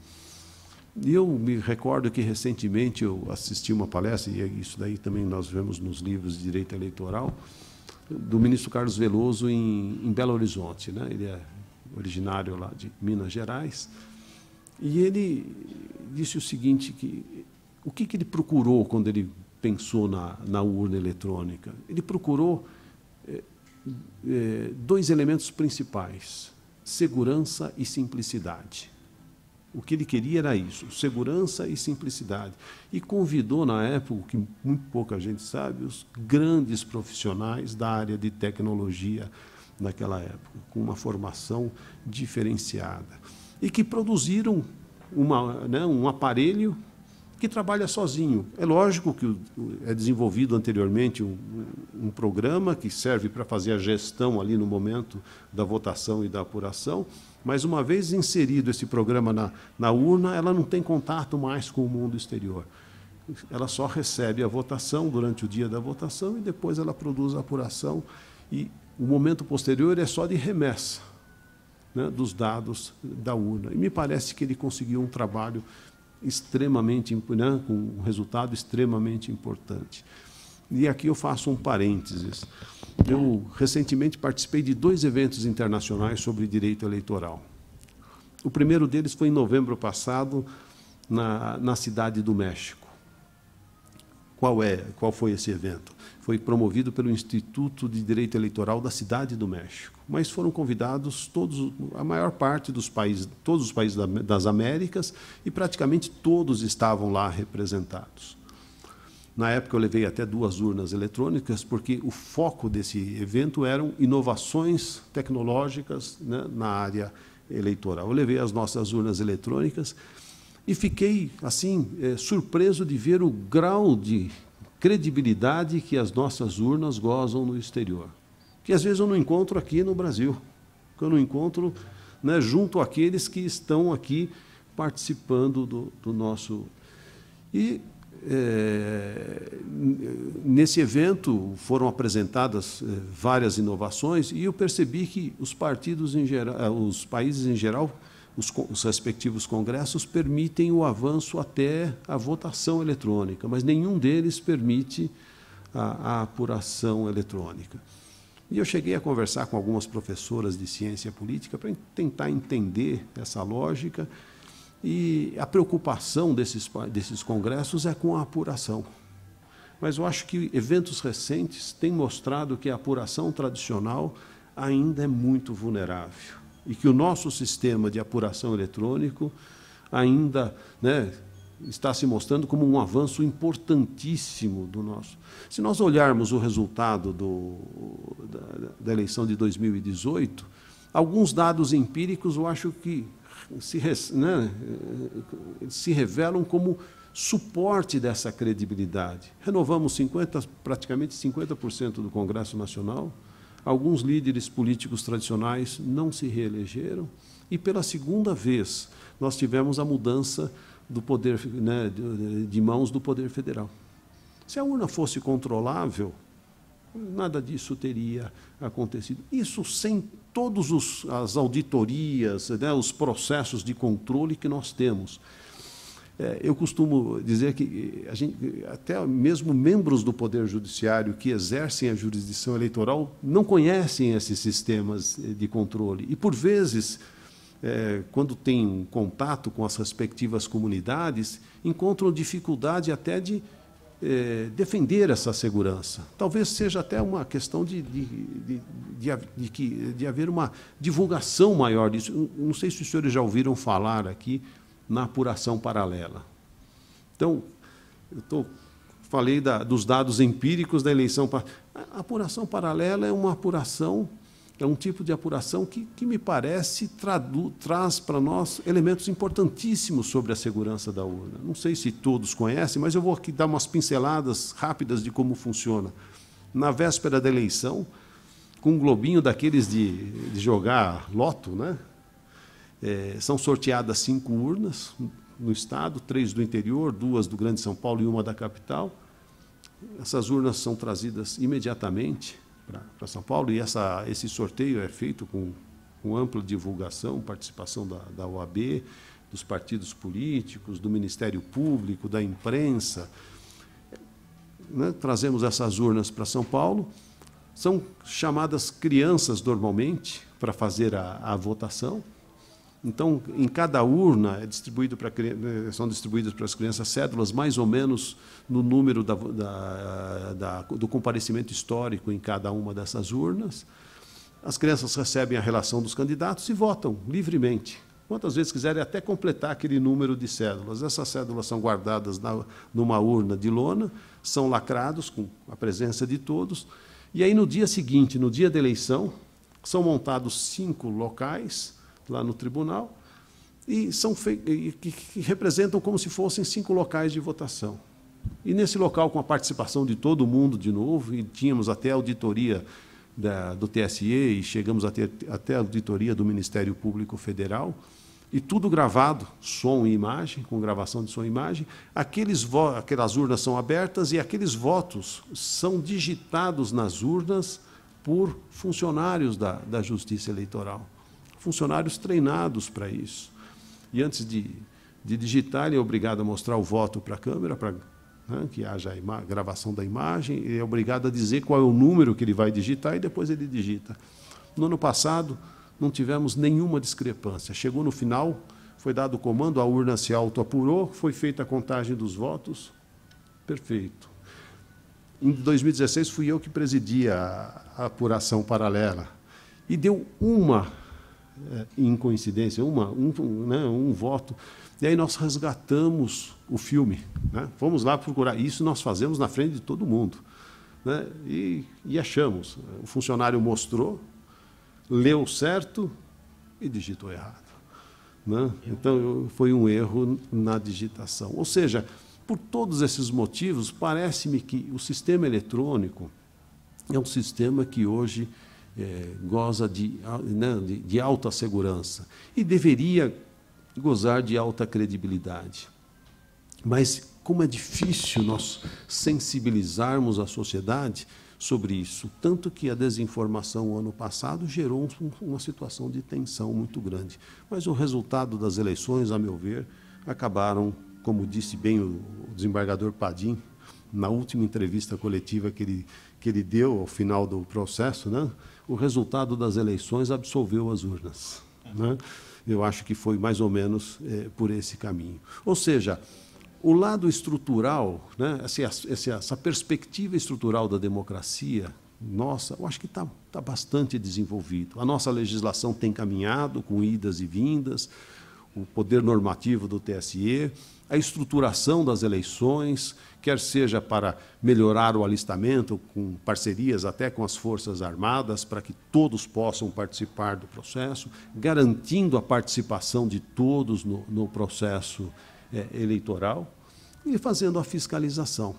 S3: E eu me recordo que recentemente eu assisti uma palestra, e isso daí também nós vemos nos livros de direito eleitoral, do ministro Carlos Veloso em Belo Horizonte, né? Ele é originário lá de Minas Gerais, e ele disse o seguinte, o que ele procurou quando ele pensou na urna eletrônica? Ele procurou dois elementos principais: segurança e simplicidade. O que ele queria era isso, segurança e simplicidade. E convidou, na época, o que muito pouca gente sabe, os grandes profissionais da área de tecnologia naquela época, com uma formação diferenciada, e que produziram um aparelho que trabalha sozinho. É lógico que é desenvolvido anteriormente um programa que serve para fazer a gestão ali no momento da votação e da apuração, mas uma vez inserido esse programa na urna, ela não tem contato mais com o mundo exterior. Ela só recebe a votação durante o dia da votação e depois ela produz a apuração, e o momento posterior é só de remessa, né, dos dados da urna. E me parece que ele conseguiu um trabalho extremamente, né, com um resultado extremamente importante. E aqui eu faço um parênteses. Eu recentemente participei de 2 eventos internacionais sobre direito eleitoral. O primeiro deles foi em novembro passado, na Cidade do México. Qual foi esse evento? Foi promovido pelo Instituto de Direito Eleitoral da Cidade do México. Mas foram convidados a maior parte dos países, todos os países das Américas, e praticamente todos estavam lá representados. Na época eu levei até 2 urnas eletrônicas, porque o foco desse evento eram inovações tecnológicas, né, na área eleitoral. Eu levei as nossas urnas eletrônicas e fiquei assim surpreso de ver o grau de credibilidade que as nossas urnas gozam no exterior, que às vezes eu não encontro aqui no Brasil, que eu não encontro, né, junto àqueles que estão aqui participando do nosso... E nesse evento foram apresentadas várias inovações, e eu percebi que os partidos em geral, os países em geral, os respectivos congressos permitem o avanço até a votação eletrônica, mas nenhum deles permite a apuração eletrônica. E eu cheguei a conversar com algumas professoras de ciência política para tentar entender essa lógica, e a preocupação desses congressos é com a apuração. Mas eu acho que eventos recentes têm mostrado que a apuração tradicional ainda é muito vulnerável, e que o nosso sistema de apuração eletrônico ainda, né, está se mostrando como um avanço importantíssimo do nosso. Se nós olharmos o resultado da eleição de 2018, alguns dados empíricos eu acho que se revelam como suporte dessa credibilidade. Renovamos praticamente 50% do Congresso Nacional, alguns líderes políticos tradicionais não se reelegeram, e pela segunda vez nós tivemos a mudança do poder, né, de mãos do Poder Federal. Se a urna fosse controlável, nada disso teria acontecido. Isso sem todas as auditorias, né, os processos de controle que nós temos. Eu costumo dizer que até mesmo membros do Poder Judiciário que exercem a jurisdição eleitoral não conhecem esses sistemas de controle. E, por vezes, quando têm um contato com as respectivas comunidades, encontram dificuldade até de defender essa segurança. Talvez seja até uma questão de haver uma divulgação maior disso. Não sei se os senhores já ouviram falar aqui na apuração paralela. Então, falei dos dados empíricos da eleição. A apuração paralela é uma apuração, é um tipo de apuração que me parece traz para nós elementos importantíssimos sobre a segurança da urna. Não sei se todos conhecem, mas eu vou aqui dar umas pinceladas rápidas de como funciona. Na véspera da eleição, com um globinho daqueles de jogar loto, né? São sorteadas 5 urnas no Estado, 3 do interior, 2 do Grande São Paulo e 1 da capital. Essas urnas são trazidas imediatamente para São Paulo e esse sorteio é feito com ampla divulgação, participação da OAB, dos partidos políticos, do Ministério Público, da imprensa. Né? Trazemos essas urnas para São Paulo. São chamadas crianças, normalmente, para fazer a votação. Então, em cada urna são distribuídas para as crianças cédulas mais ou menos no número do comparecimento histórico em cada uma dessas urnas. As crianças recebem a relação dos candidatos e votam livremente. Quantas vezes quiserem, até completar aquele número de cédulas. Essas cédulas são guardadas numa urna de lona, são lacrados com a presença de todos. E aí, no dia seguinte, no dia da eleição, são montados 5 locais lá no tribunal, e que representam como se fossem 5 locais de votação. E nesse local, com a participação de todo mundo de novo, e tínhamos até a auditoria do TSE, e chegamos a ter até a auditoria do Ministério Público Federal, e tudo gravado, som e imagem, com gravação de som e imagem. Aquelas urnas são abertas e aqueles votos são digitados nas urnas por funcionários da Justiça Eleitoral. Funcionários treinados para isso. E antes de digitar, ele é obrigado a mostrar o voto para a câmera, para que haja a gravação da imagem, ele é obrigado a dizer qual é o número que ele vai digitar e depois ele digita. No ano passado, não tivemos nenhuma discrepância. Chegou no final, foi dado o comando, a urna se autoapurou, foi feita a contagem dos votos, perfeito. Em 2016, fui eu que presidia a apuração paralela. E deu uma incoincidência, um voto. E aí nós resgatamos o filme. Né? Fomos lá procurar. Isso nós fazemos na frente de todo mundo. Né? E achamos. O funcionário mostrou, leu certo e digitou errado. Né? Então, foi um erro na digitação. Ou seja, por todos esses motivos, parece-me que o sistema eletrônico é um sistema que hoje goza de alta segurança e deveria gozar de alta credibilidade. Mas como é difícil nós sensibilizarmos a sociedade sobre isso, tanto que a desinformação, ano passado, gerou uma situação de tensão muito grande. Mas o resultado das eleições, a meu ver, acabaram, como disse bem o desembargador Padim, na última entrevista coletiva que ele deu ao final do processo, né? O resultado das eleições absolveu as urnas. Né? Eu acho que foi mais ou menos por esse caminho. Ou seja, o lado estrutural, né? essa perspectiva estrutural da democracia, nossa, eu acho que está bastante desenvolvido. A nossa legislação tem caminhado com idas e vindas, o poder normativo do TSE, a estruturação das eleições, quer seja para melhorar o alistamento, com parcerias até com as Forças Armadas, para que todos possam participar do processo, garantindo a participação de todos no processo eleitoral e fazendo a fiscalização.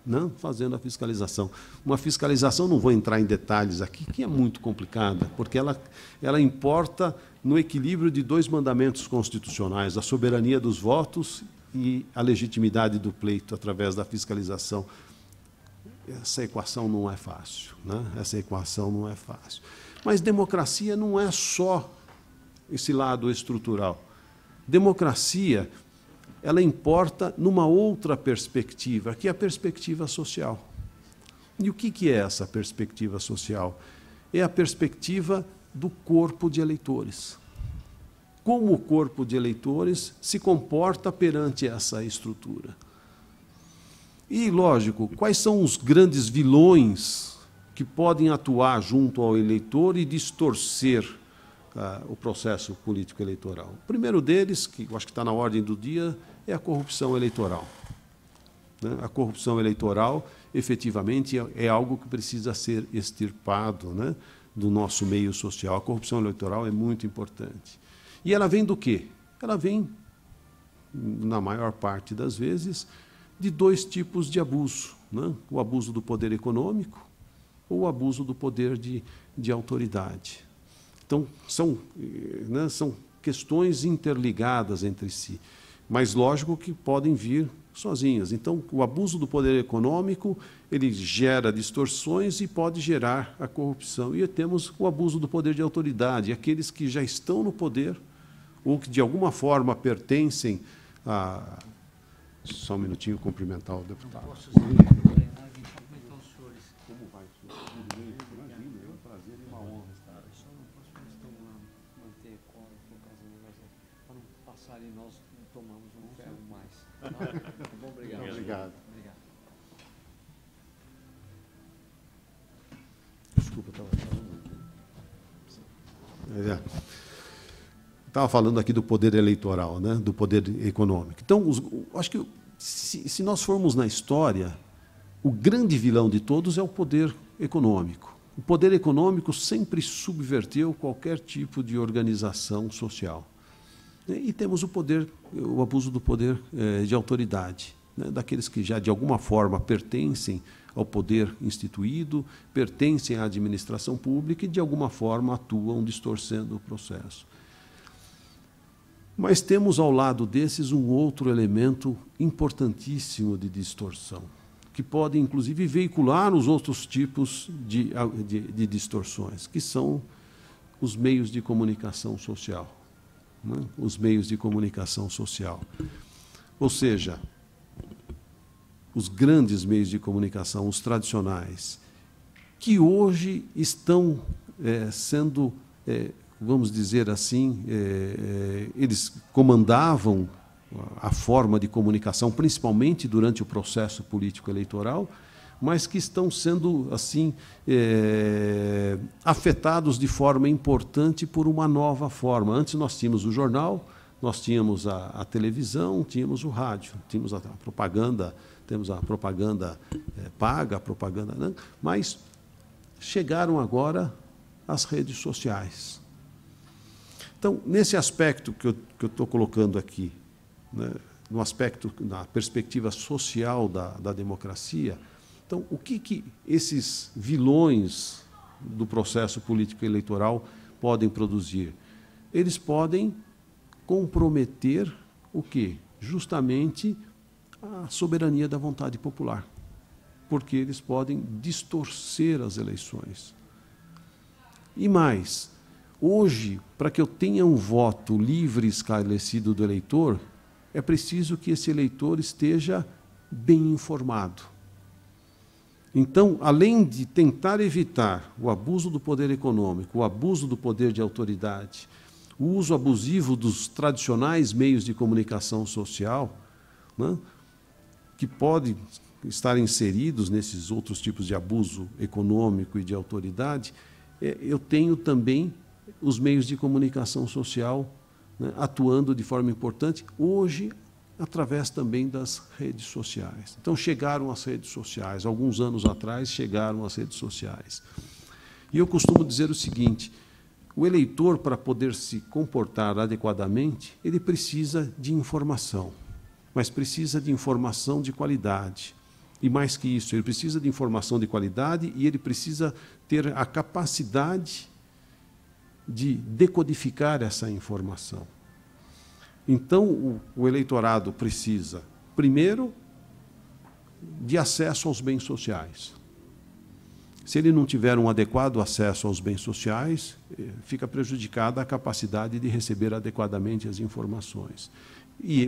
S3: Não, fazendo a fiscalização. Uma fiscalização, não vou entrar em detalhes aqui, que é muito complicada, porque ela importa no equilíbrio de 2 mandamentos constitucionais, a soberania dos votos e a legitimidade do pleito através da fiscalização. Essa equação não é fácil, né? Essa equação não é fácil. Mas democracia não é só esse lado estrutural. Democracia ela importa numa outra perspectiva, que é a perspectiva social. E o que é essa perspectiva social? É a perspectiva do corpo de eleitores. Como o corpo de eleitores se comporta perante essa estrutura. E, lógico, quais são os grandes vilões que podem atuar junto ao eleitor e distorcer o processo político eleitoral? O primeiro deles, que eu acho que está na ordem do dia, é a corrupção eleitoral. A corrupção eleitoral, efetivamente, é algo que precisa ser extirpado, né, do nosso meio social. A corrupção eleitoral é muito importante. E ela vem do quê? Ela vem, na maior parte das vezes, de dois tipos de abuso, né? O abuso do poder econômico ou o abuso do poder de autoridade. Então, são questões interligadas entre si, mas lógico que podem vir sozinhas. Então, o abuso do poder econômico, ele gera distorções e pode gerar a corrupção. E temos o abuso do poder de autoridade, aqueles que já estão no poder ou que, de alguma forma, pertencem a... Só um minutinho, cumprimentar o deputado. Como vai? Imagina, é um prazer e uma honra estar aqui. Só não posso manter por causa do negócio, para não passar e nós tomamos um ferro mais. Tá bom, obrigado. Obrigado. Desculpa, estava falando aqui do poder eleitoral, né, do poder econômico. Então, acho que se nós formos na história, o grande vilão de todos é o poder econômico. O poder econômico sempre subverteu qualquer tipo de organização social. E temos o abuso do poder de autoridade, né, daqueles que já, de alguma forma, pertencem ao poder instituído, pertencem à administração pública e, de alguma forma, atuam distorcendo o processo. Mas temos, ao lado desses, um outro elemento importantíssimo de distorção, que pode, inclusive, veicular os outros tipos de distorções, que são os meios de comunicação social. Né? Os meios de comunicação social. Ou seja, os grandes meios de comunicação, os tradicionais, que hoje estão sendo... vamos dizer assim, eles comandavam a forma de comunicação, principalmente durante o processo político-eleitoral, mas que estão sendo assim afetados de forma importante por uma nova forma. Antes nós tínhamos o jornal, nós tínhamos a televisão, tínhamos o rádio, tínhamos a propaganda, temos a propaganda paga, a propaganda, né? Mas chegaram agora as redes sociais. Então, nesse aspecto que eu estou colocando aqui, né, no aspecto, na perspectiva social da democracia, então, o que esses vilões do processo político eleitoral podem produzir? Eles podem comprometer o quê? Justamente a soberania da vontade popular, porque eles podem distorcer as eleições. E mais, hoje, para que eu tenha um voto livre e esclarecido do eleitor, é preciso que esse eleitor esteja bem informado. Então, além de tentar evitar o abuso do poder econômico, o abuso do poder de autoridade, o uso abusivo dos tradicionais meios de comunicação social, né, que podem estar inseridos nesses outros tipos de abuso econômico e de autoridade, eu tenho também os meios de comunicação social, né, atuando de forma importante, hoje, através também das redes sociais. Então, chegaram as redes sociais. Alguns anos atrás, chegaram as redes sociais. E eu costumo dizer o seguinte, o eleitor, para poder se comportar adequadamente, ele precisa de informação, mas precisa de informação de qualidade. E mais que isso, ele precisa de informação de qualidade e ele precisa ter a capacidade de decodificar essa informação. Então, o eleitorado precisa, primeiro, de acesso aos bens sociais. Se ele não tiver um adequado acesso aos bens sociais, fica prejudicada a capacidade de receber adequadamente as informações.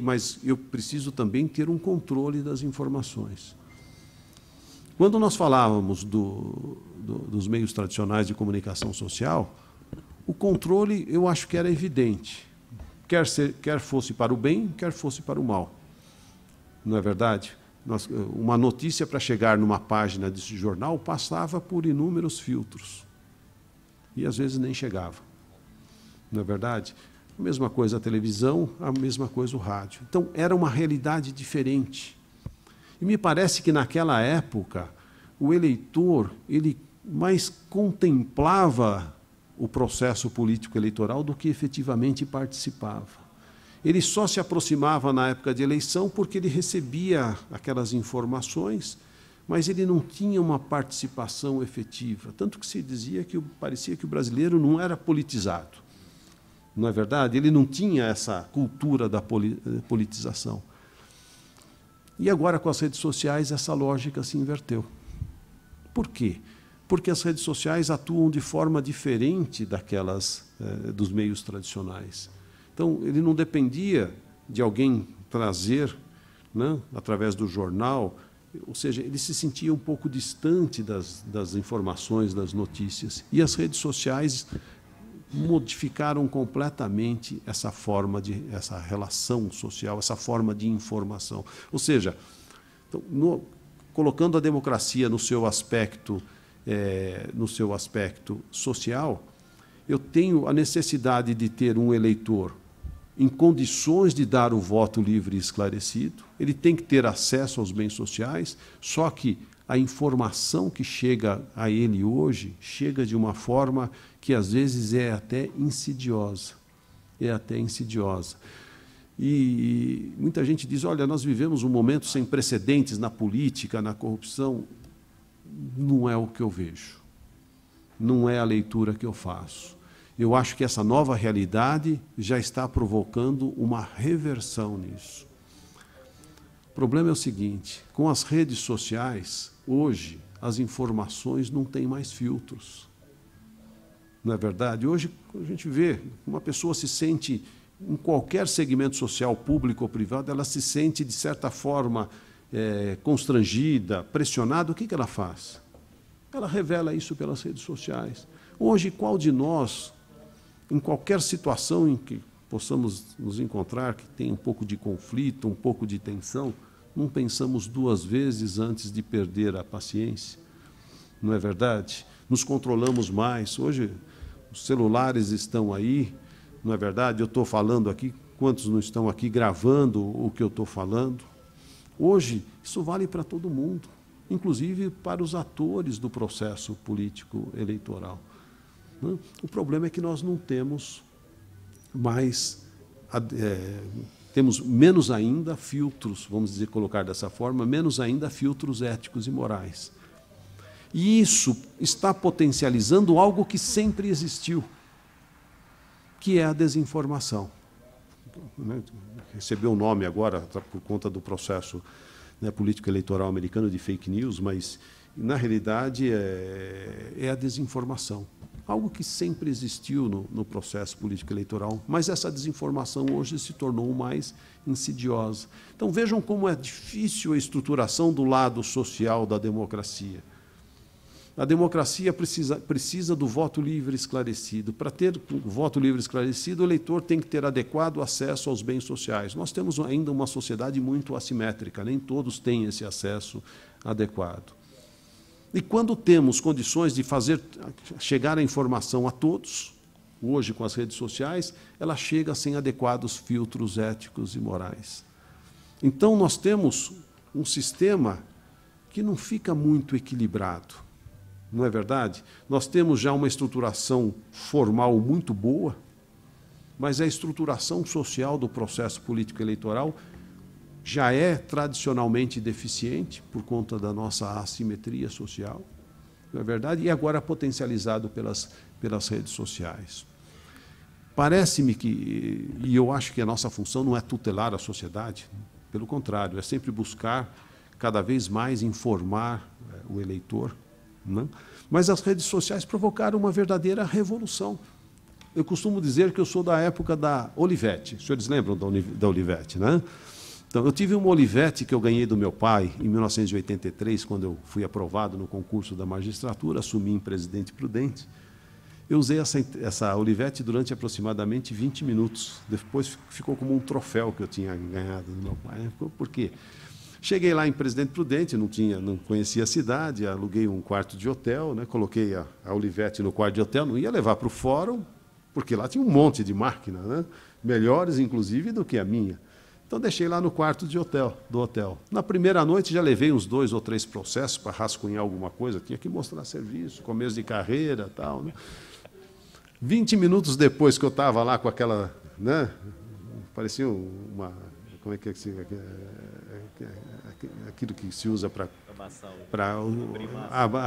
S3: Mas eu preciso também ter um controle das informações. Quando nós falávamos dos meios tradicionais de comunicação social, o controle, eu acho que era evidente, quer fosse para o bem, quer fosse para o mal. Não é verdade? Uma notícia, para chegar numa página desse jornal, passava por inúmeros filtros. E, às vezes, nem chegava. Não é verdade? A mesma coisa a televisão, a mesma coisa o rádio. Então, era uma realidade diferente. E me parece que, naquela época, o eleitor ele mais contemplava o processo político eleitoral do que efetivamente participava. Ele só se aproximava na época de eleição porque ele recebia aquelas informações, mas ele não tinha uma participação efetiva. Tanto que se dizia que parecia que o brasileiro não era politizado. Não é verdade? Ele não tinha essa cultura da politização. E agora, com as redes sociais, essa lógica se inverteu. Por quê? Porque as redes sociais atuam de forma diferente daquelas dos meios tradicionais. Então, ele não dependia de alguém trazer, né, através do jornal, ou seja, ele se sentia um pouco distante das informações, das notícias. E as redes sociais modificaram completamente essa essa relação social, essa forma de informação. Ou seja, então, colocando a democracia no seu aspecto social, eu tenho a necessidade de ter um eleitor em condições de dar o voto livre e esclarecido, ele tem que ter acesso aos bens sociais, só que a informação que chega a ele hoje chega de uma forma que, às vezes, é até insidiosa. E muita gente diz, olha, nós vivemos um momento sem precedentes na política, na corrupção. Não é o que eu vejo. Não é a leitura que eu faço. Eu acho que essa nova realidade já está provocando uma reversão nisso. O problema é o seguinte, com as redes sociais, hoje, as informações não têm mais filtros. Não é verdade? Hoje, a gente vê, uma pessoa se sente, em qualquer segmento social, público ou privado, ela se sente, de certa forma, constrangida, pressionada. O que ela faz? Ela revela isso pelas redes sociais. Hoje, qual de nós, em qualquer situação em que possamos nos encontrar, que tem um pouco de conflito, um pouco de tensão, não pensamos duas vezes antes de perder a paciência? Não é verdade? Nos controlamos mais. Hoje, os celulares estão aí, não é verdade? Eu estou falando aqui, quantos não estão aqui gravando o que eu estou falando? Hoje, isso vale para todo mundo, inclusive para os atores do processo político eleitoral. O problema é que nós não temos mais, temos menos ainda filtros, vamos dizer, colocar dessa forma, menos ainda filtros éticos e morais. E isso está potencializando algo que sempre existiu, que é a desinformação. Recebeu o nome agora, por conta do processo político eleitoral americano, de fake news, mas, na realidade, é a desinformação. Algo que sempre existiu no processo político eleitoral, mas essa desinformação hoje se tornou mais insidiosa. Então, vejam como é difícil a estruturação do lado social da democracia. A democracia precisa do voto livre esclarecido. Para ter o voto livre esclarecido, o eleitor tem que ter adequado acesso aos bens sociais. Nós temos ainda uma sociedade muito assimétrica, nem todos têm esse acesso adequado. E quando temos condições de fazer chegar a informação a todos, hoje com as redes sociais, ela chega sem adequados filtros éticos e morais. Então, nós temos um sistema que não fica muito equilibrado, não é verdade? Nós temos já uma estruturação formal muito boa, mas a estruturação social do processo político eleitoral já é tradicionalmente deficiente por conta da nossa assimetria social, não é verdade? E agora potencializado pelas redes sociais. Parece-me que, e eu acho que a nossa função não é tutelar a sociedade, pelo contrário, é sempre buscar cada vez mais informar o eleitor, não? Mas as redes sociais provocaram uma verdadeira revolução. Eu costumo dizer que eu sou da época da Olivetti. Os senhores lembram da Olivetti, né? Então, eu tive uma Olivetti que eu ganhei do meu pai em 1983, quando eu fui aprovado no concurso da magistratura, assumi em Presidente Prudente. Eu usei essa Olivetti durante aproximadamente 20 minutos. Depois ficou como um troféu que eu tinha ganhado do meu pai. Por quê? Cheguei lá em Presidente Prudente, não conhecia a cidade, aluguei um quarto de hotel, né? Coloquei a Olivetti no quarto de hotel, não ia levar para o fórum, porque lá tinha um monte de máquina, né? Melhores, inclusive, do que a minha. Então, deixei lá no quarto do hotel. Na primeira noite, já levei uns 2 ou 3 processos para rascunhar alguma coisa. Tinha que mostrar serviço, começo de carreira e tal, né? 20 minutos depois que eu estava lá com aquela... né? Parecia uma... Como é que é aquilo que se usa para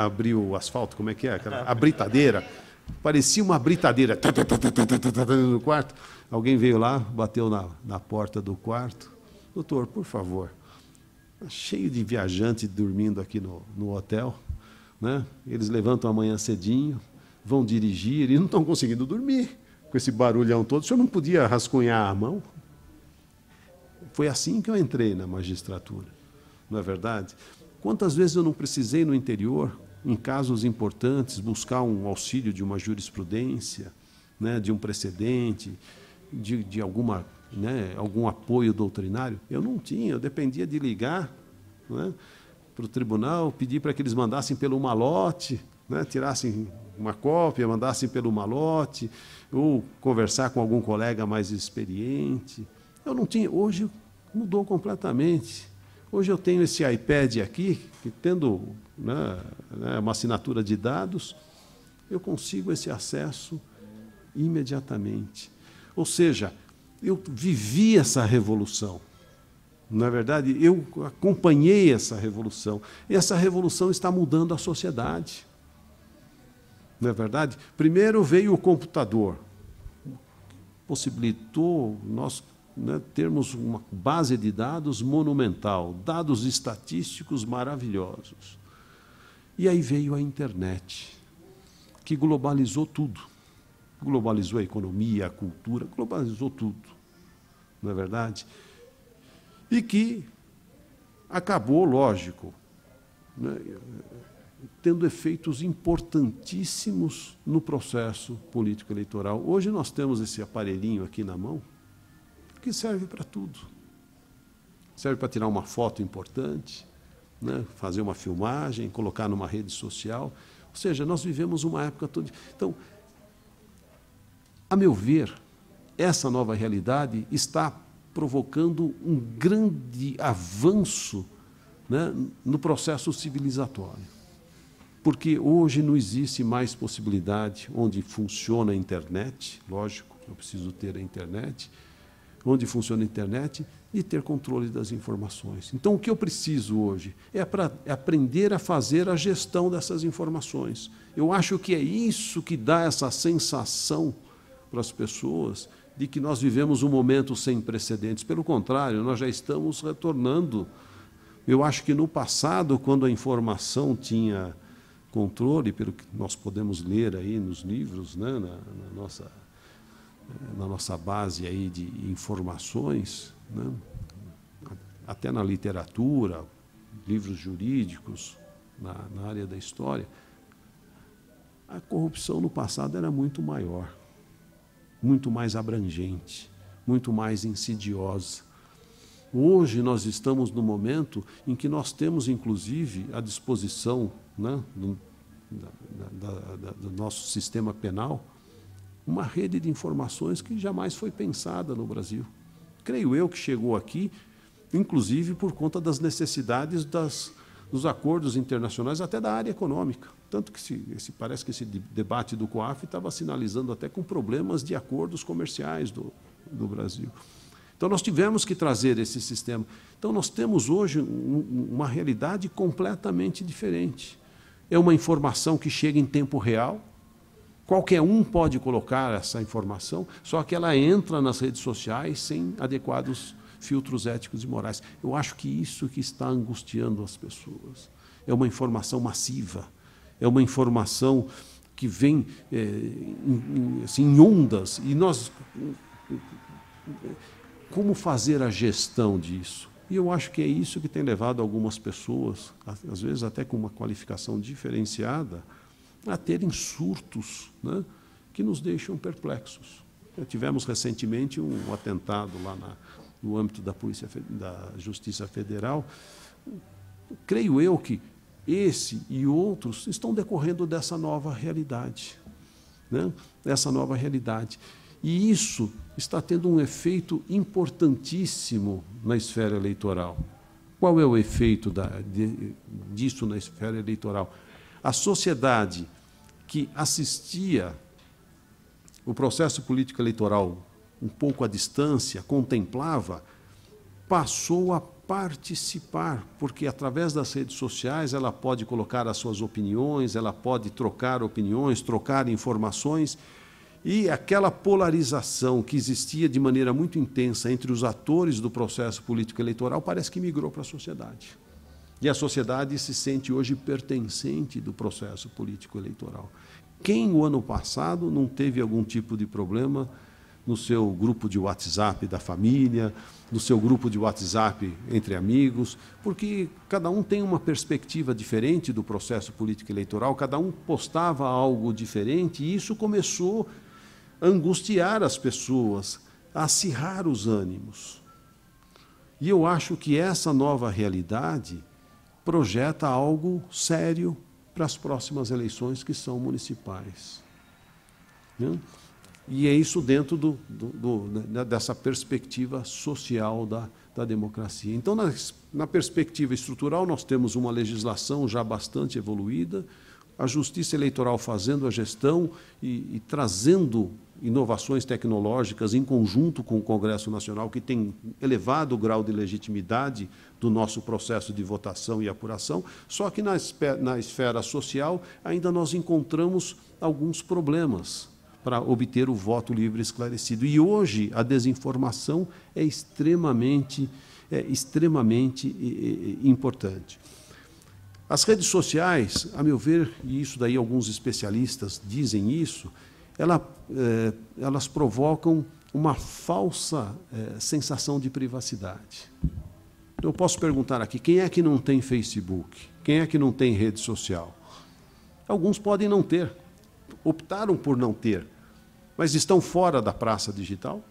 S3: abrir o asfalto? Como é que é? A britadeira. Parecia uma britadeira no quarto. Alguém veio lá, bateu na porta do quarto. Doutor, por favor, cheio de viajantes dormindo aqui no hotel, né? Eles levantam amanhã cedinho, vão dirigir e não estão conseguindo dormir com esse barulhão todo. O senhor não podia rascunhar a mão? Foi assim que eu entrei na magistratura, não é verdade? Quantas vezes eu não precisei no interior, em casos importantes, buscar um auxílio de uma jurisprudência, né, de um precedente, de alguma, né, algum apoio doutrinário? Eu não tinha, eu dependia de ligar, né, para o tribunal, pedir para que eles mandassem pelo malote, né, tirassem uma cópia, mandassem pelo malote, ou conversar com algum colega mais experiente. Eu não tinha. Hoje mudou completamente. Hoje eu tenho esse iPad aqui, que tendo, né, uma assinatura de dados, eu consigo esse acesso imediatamente. Ou seja, eu vivi essa revolução. Na verdade, eu acompanhei essa revolução. E essa revolução está mudando a sociedade. Não é verdade? Primeiro veio o computador, possibilitou nós, né, termos uma base de dados monumental, dados estatísticos maravilhosos. E aí veio a internet, que globalizou tudo. Globalizou a economia, a cultura, globalizou tudo. Não é verdade? E que acabou, lógico, né, tendo efeitos importantíssimos no processo político-eleitoral. Hoje nós temos esse aparelhinho aqui na mão, que serve para tudo. Serve para tirar uma foto importante, né, fazer uma filmagem, colocar numa rede social. Ou seja, nós vivemos uma época toda... Então, a meu ver, essa nova realidade está provocando um grande avanço, né, no processo civilizatório. Porque hoje não existe mais possibilidade, onde funciona a internet, lógico, eu preciso ter a internet, onde funciona a internet, e ter controle das informações. Então, o que eu preciso hoje é aprender a fazer a gestão dessas informações. Eu acho que é isso que dá essa sensação para as pessoas de que nós vivemos um momento sem precedentes. Pelo contrário, nós já estamos retornando. Eu acho que no passado, quando a informação tinha controle, pelo que nós podemos ler aí nos livros, né, na nossa base aí de informações, né, até na literatura, livros jurídicos, na área da história, a corrupção no passado era muito maior, muito mais abrangente, muito mais insidiosa. Hoje nós estamos no momento em que nós temos, inclusive, à disposição, né, do nosso sistema penal, uma rede de informações que jamais foi pensada no Brasil. Creio eu que chegou aqui, inclusive, por conta das necessidades dos acordos internacionais, até da área econômica. Tanto que parece que esse debate do COAF estava sinalizando até com problemas de acordos comerciais do Brasil. Então, nós tivemos que trazer esse sistema. Então, nós temos hoje uma realidade completamente diferente. É uma informação que chega em tempo real, qualquer um pode colocar essa informação, só que ela entra nas redes sociais sem adequados filtros éticos e morais. Eu acho que isso que está angustiando as pessoas. É uma informação massiva, é uma informação que vem assim, em ondas, e nós... Como fazer a gestão disso? E eu acho que é isso que tem levado algumas pessoas, às vezes até com uma qualificação diferenciada, a terem surtos, né, que nos deixam perplexos. Tivemos recentemente um atentado lá no âmbito da Justiça Federal. Creio eu que esse e outros estão decorrendo dessa nova realidade, né? Dessa nova realidade. E isso está tendo um efeito importantíssimo na esfera eleitoral. Qual é o efeito disso na esfera eleitoral? A sociedade que assistia o processo político eleitoral um pouco à distância, contemplava, passou a participar, porque através das redes sociais ela pode colocar as suas opiniões, ela pode trocar opiniões, trocar informações, e aquela polarização que existia de maneira muito intensa entre os atores do processo político eleitoral parece que migrou para a sociedade. E a sociedade se sente hoje pertencente do processo político eleitoral. Quem, o ano passado, não teve algum tipo de problema no seu grupo de WhatsApp da família, no seu grupo de WhatsApp entre amigos, porque cada um tem uma perspectiva diferente do processo político eleitoral, cada um postava algo diferente, e isso começou a angustiar as pessoas, a acirrar os ânimos. E eu acho que essa nova realidade projeta algo sério para as próximas eleições, que são municipais. Né? E é isso dentro dessa perspectiva social da democracia. Então, na perspectiva estrutural, nós temos uma legislação já bastante evoluída, a Justiça Eleitoral fazendo a gestão e trazendo inovações tecnológicas em conjunto com o Congresso Nacional, que tem elevado o grau de legitimidade do nosso processo de votação e apuração, só que na esfera social ainda nós encontramos alguns problemas para obter o voto livre e esclarecido. E hoje a desinformação é extremamente importante. As redes sociais, a meu ver, e isso daí alguns especialistas dizem isso, elas provocam uma falsa sensação de privacidade. Eu posso perguntar aqui, quem é que não tem Facebook? Quem é que não tem rede social? Alguns podem não ter, optaram por não ter, mas estão fora da praça digital.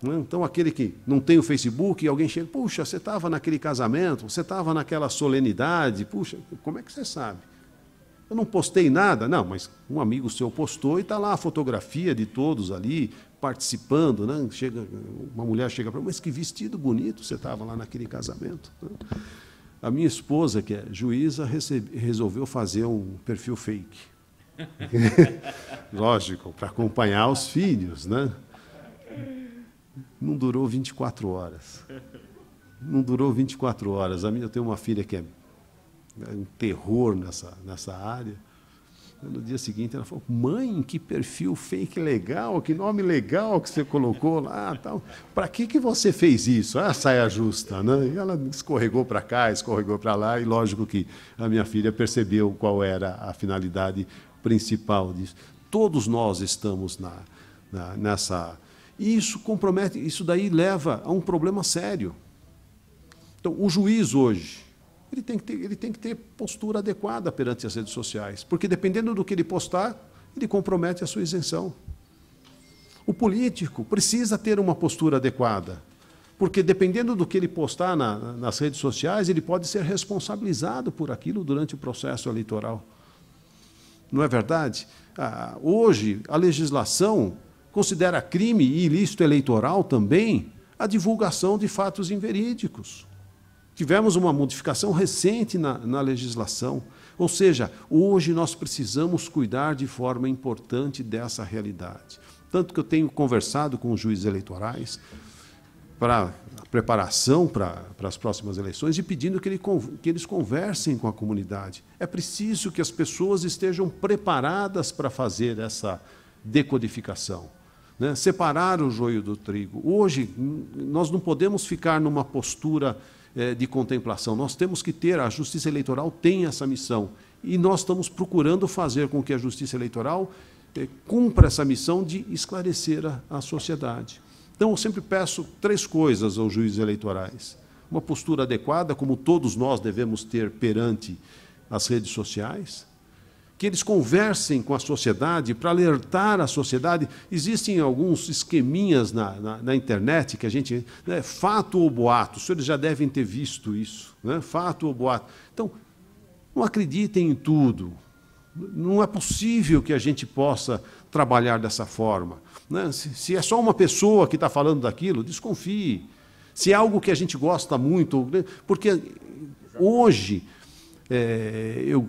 S3: Então, aquele que não tem o Facebook, e alguém chega, puxa, você estava naquele casamento, você estava naquela solenidade, puxa, como é que você sabe? Eu não postei nada. Não, mas um amigo seu postou e está lá a fotografia de todos ali, participando. Né? Uma mulher chega para mim, mas que vestido bonito você estava lá naquele casamento. A minha esposa, que é juíza, resolveu fazer um perfil fake. Lógico, para acompanhar os filhos, né? Não durou 24 horas. Não durou 24 horas. Eu tenho uma filha que é um terror nessa área. No dia seguinte, ela falou, mãe, que perfil fake legal, que nome legal que você colocou lá. Para que você fez isso? Saia justa. Né? E ela escorregou para cá, escorregou para lá, e lógico que a minha filha percebeu qual era a finalidade principal disso. Todos nós estamos nessa... E isso compromete, isso daí leva a um problema sério. Então, o juiz hoje, ele tem que ter postura adequada perante as redes sociais, porque dependendo do que ele postar, ele compromete a sua isenção. O político precisa ter uma postura adequada, porque dependendo do que ele postar nas redes sociais, ele pode ser responsabilizado por aquilo durante o processo eleitoral. Não é verdade? Hoje, a legislação considera crime e ilícito eleitoral também a divulgação de fatos inverídicos. Tivemos uma modificação recente na legislação. Ou seja, hoje nós precisamos cuidar de forma importante dessa realidade. Tanto que eu tenho conversado com os juízes eleitorais para a preparação para as próximas eleições e pedindo que eles conversem com a comunidade. É preciso que as pessoas estejam preparadas para fazer essa decodificação. Né? Separar o joio do trigo. Hoje, nós não podemos ficar numa postura de contemplação. Nós temos que ter, a Justiça Eleitoral tem essa missão, e nós estamos procurando fazer com que a Justiça Eleitoral cumpra essa missão de esclarecer a sociedade. Então, eu sempre peço 3 coisas aos juízes eleitorais. Uma postura adequada, como todos nós devemos ter perante as redes sociais, que eles conversem com a sociedade para alertar a sociedade. Existem alguns esqueminhas na internet que a gente... Né, fato ou boato, os senhores já devem ter visto isso. Né, fato ou boato. Então, não acreditem em tudo. Não é possível que a gente possa trabalhar dessa forma. Né? Se é só uma pessoa que está falando daquilo, desconfie. Se é algo que a gente gosta muito... Porque hoje... eu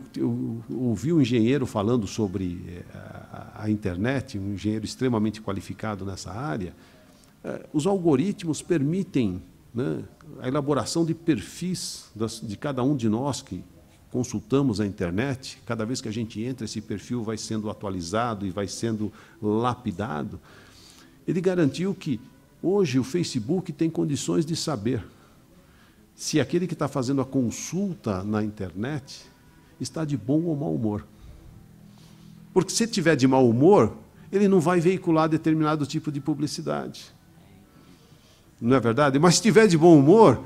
S3: ouvi um engenheiro falando sobre a internet, um engenheiro extremamente qualificado nessa área. Os algoritmos permitem, né, a elaboração de perfis de cada um de nós que consultamos a internet. Cada vez que a gente entra, esse perfil vai sendo atualizado e vai sendo lapidado. Ele garantiu que hoje o Facebook tem condições de saber se aquele que está fazendo a consulta na internet está de bom ou mau humor. Porque se tiver de mau humor, ele não vai veicular determinado tipo de publicidade. Não é verdade? Mas se tiver de bom humor,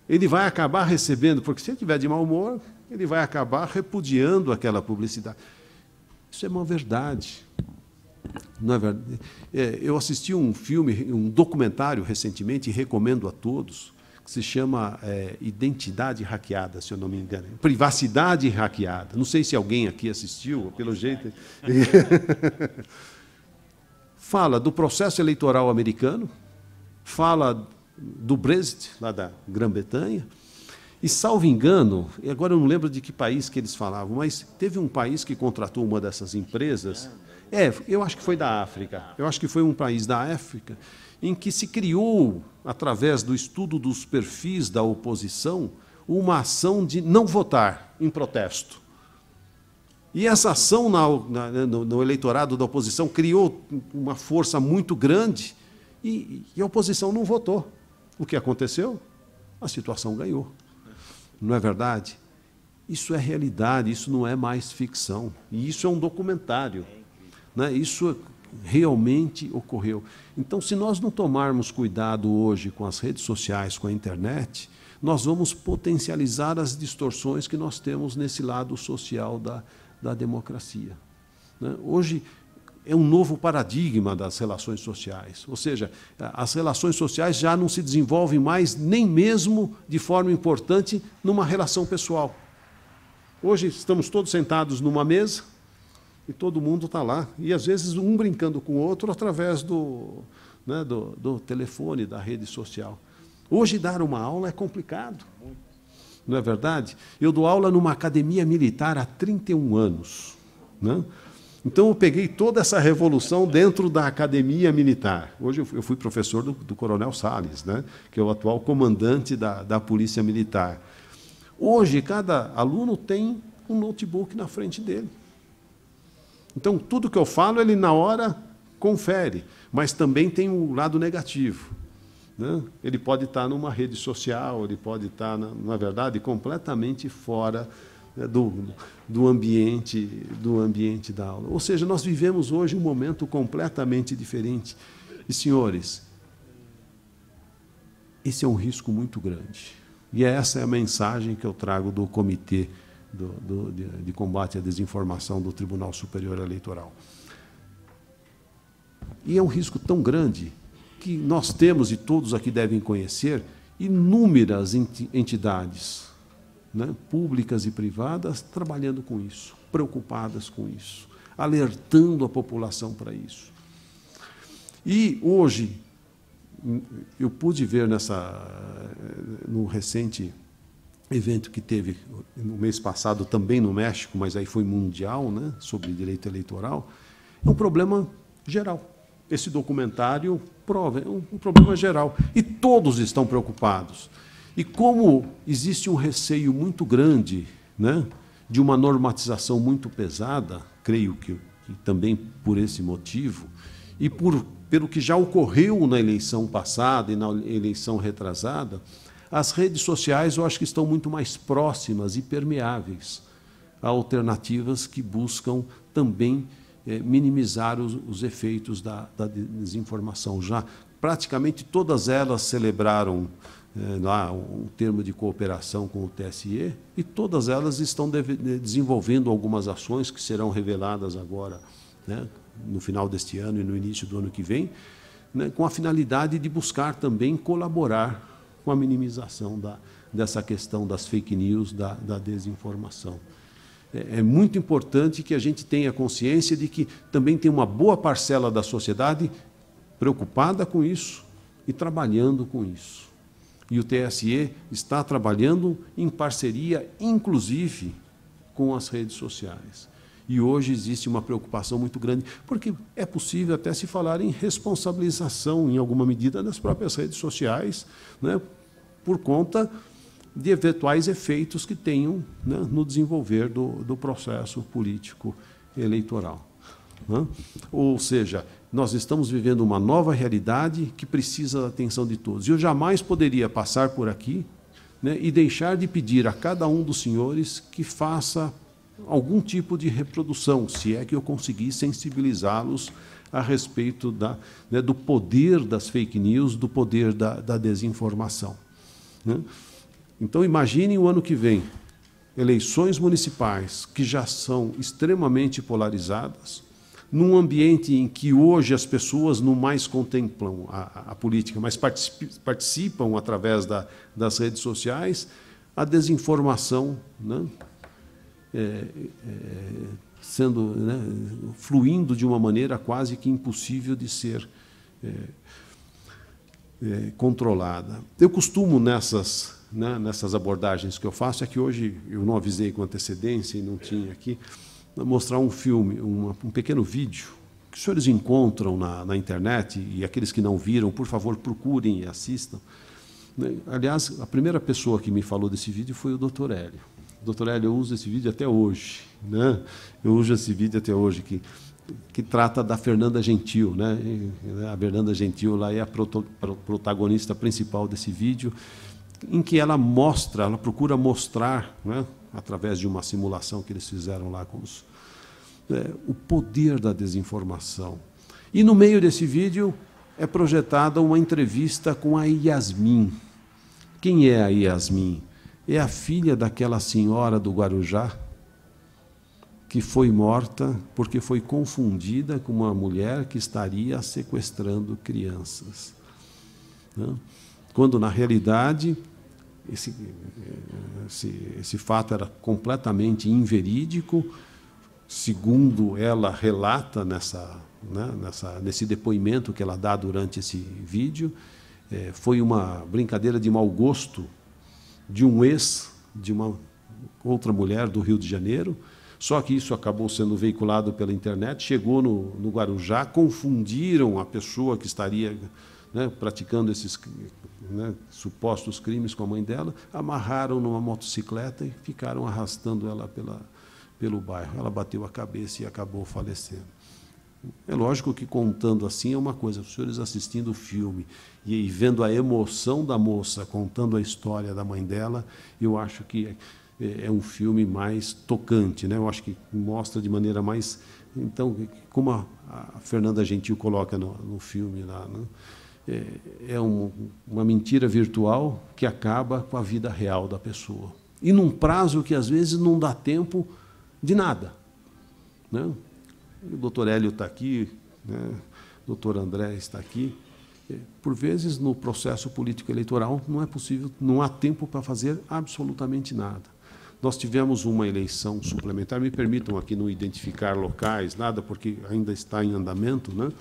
S3: ele vai acabar recebendo, porque se ele tiver de mau humor, ele vai acabar repudiando aquela publicidade. Isso é uma verdade. Não é verdade? Eu assisti um filme, um documentário recentemente, e recomendo a todos, que se chama Identidade Hackeada, se eu não me engano. Privacidade Hackeada. Não sei se alguém aqui assistiu, pelo jeito. Fala do processo eleitoral americano, fala do Brexit, lá da Grã-Bretanha, e, salvo engano, e agora eu não lembro de que país que eles falavam, mas teve um país que contratou uma dessas empresas, eu acho que foi da África, eu acho que foi um país da África, em que se criou, através do estudo dos perfis da oposição, uma ação de não votar em protesto. E essa ação no eleitorado da oposição criou uma força muito grande e a oposição não votou. O que aconteceu? A situação ganhou. Não é verdade? Isso é realidade, isso não é mais ficção. E isso é um documentário. Né? Isso realmente ocorreu. Então, se nós não tomarmos cuidado hoje com as redes sociais, com a internet, nós vamos potencializar as distorções que nós temos nesse lado social da democracia. Né? Hoje é um novo paradigma das relações sociais, ou seja, as relações sociais já não se desenvolvem mais, nem mesmo de forma importante, numa relação pessoal. Hoje estamos todos sentados numa mesa, e todo mundo está lá, e às vezes um brincando com o outro através do telefone, da rede social. Hoje dar uma aula é complicado, não é verdade? Eu dou aula numa academia militar há 31 anos. Né? Então eu peguei toda essa revolução dentro da academia militar. Hoje eu fui professor do Coronel Salles, né? Que é o atual comandante da Polícia Militar. Hoje cada aluno tem um notebook na frente dele. Então, tudo que eu falo, ele na hora confere, mas também tem o lado negativo. Né? Ele pode estar numa rede social, ele pode estar, na verdade, completamente fora, né, do ambiente da aula. Ou seja, nós vivemos hoje um momento completamente diferente. E, senhores, esse é um risco muito grande. E essa é a mensagem que eu trago do Comitê de Combate à Desinformação do Tribunal Superior Eleitoral. E é um risco tão grande que nós temos, e todos aqui devem conhecer, inúmeras entidades, né, públicas e privadas, trabalhando com isso, preocupadas com isso, alertando a população para isso. E hoje, eu pude ver no recente evento que teve no mês passado também no México, mas aí foi mundial, né, sobre direito eleitoral, é um problema geral. Esse documentário prova, é um problema geral. E todos estão preocupados. E como existe um receio muito grande, né, de uma normatização muito pesada, creio que também por esse motivo, e pelo que já ocorreu na eleição passada e na eleição retrasada, As redes sociais, eu acho que estão muito mais próximas e permeáveis a alternativas que buscam também minimizar os efeitos da desinformação. Já praticamente todas elas celebraram lá um termo de cooperação com o TSE, e todas elas estão desenvolvendo algumas ações que serão reveladas agora, né, no final deste ano e no início do ano que vem, né, com a finalidade de buscar também colaborar com a minimização dessa questão das fake news, da desinformação. É muito importante que a gente tenha consciência de que também tem uma boa parcela da sociedade preocupada com isso e trabalhando com isso. E o TSE está trabalhando em parceria, inclusive, com as redes sociais. E hoje existe uma preocupação muito grande, porque é possível até se falar em responsabilização, em alguma medida, das próprias redes sociais, né, por conta de eventuais efeitos que tenham, né, no desenvolver do processo político eleitoral. Né? Ou seja, nós estamos vivendo uma nova realidade que precisa da atenção de todos. E eu jamais poderia passar por aqui, né, e deixar de pedir a cada um dos senhores que faça algum tipo de reprodução, se é que eu conseguir sensibilizá-los a respeito do poder das fake news, do poder da desinformação. Né? Então, imaginem o ano que vem, eleições municipais que já são extremamente polarizadas, num ambiente em que hoje as pessoas não mais contemplam a política, mas participam através das redes sociais, a desinformação, né, sendo, né, fluindo de uma maneira quase que impossível de ser controlada. Eu costumo, nessas abordagens que eu faço, é que hoje eu não avisei com antecedência e não tinha aqui, mostrar um filme, um pequeno vídeo, que os senhores encontram na internet, e aqueles que não viram, por favor, procurem e assistam. Aliás, a primeira pessoa que me falou desse vídeo foi o Dr. Hélio. Dr. Hélio, eu uso esse vídeo até hoje, né? Eu uso esse vídeo até hoje, que trata da Fernanda Gentil, né? A Fernanda Gentil lá é a protagonista principal desse vídeo, em que ela procura mostrar, né, através de uma simulação que eles fizeram lá com o poder da desinformação. E no meio desse vídeo é projetada uma entrevista com a Yasmin. Quem é a Yasmin? É a filha daquela senhora do Guarujá que foi morta porque foi confundida com uma mulher que estaria sequestrando crianças. Quando, na realidade, esse fato era completamente inverídico, segundo ela relata nesse depoimento que ela dá durante esse vídeo. Foi uma brincadeira de mau gosto de um ex de uma outra mulher do Rio de Janeiro, só que isso acabou sendo veiculado pela internet, chegou no Guarujá, confundiram a pessoa que estaria, né, praticando esses, né, supostos crimes com a mãe dela, amarraram numa motocicleta e ficaram arrastando ela pelo bairro. Ela bateu a cabeça e acabou falecendo. É lógico que, contando assim, é uma coisa. Os senhores assistindo o filme e vendo a emoção da moça contando a história da mãe dela, eu acho que é um filme mais tocante, né? Eu acho que mostra de maneira mais... Então, como a Fernanda Gentil coloca no filme lá, né? Uma mentira virtual que acaba com a vida real da pessoa. E num prazo que, às vezes, não dá tempo de nada, né? O doutor Hélio está aqui, né? O doutor André está aqui. Por vezes, no processo político eleitoral, não é possível, não há tempo para fazer absolutamente nada. Nós tivemos uma eleição suplementar, me permitam aqui não identificar locais, nada, porque ainda está em andamento, né?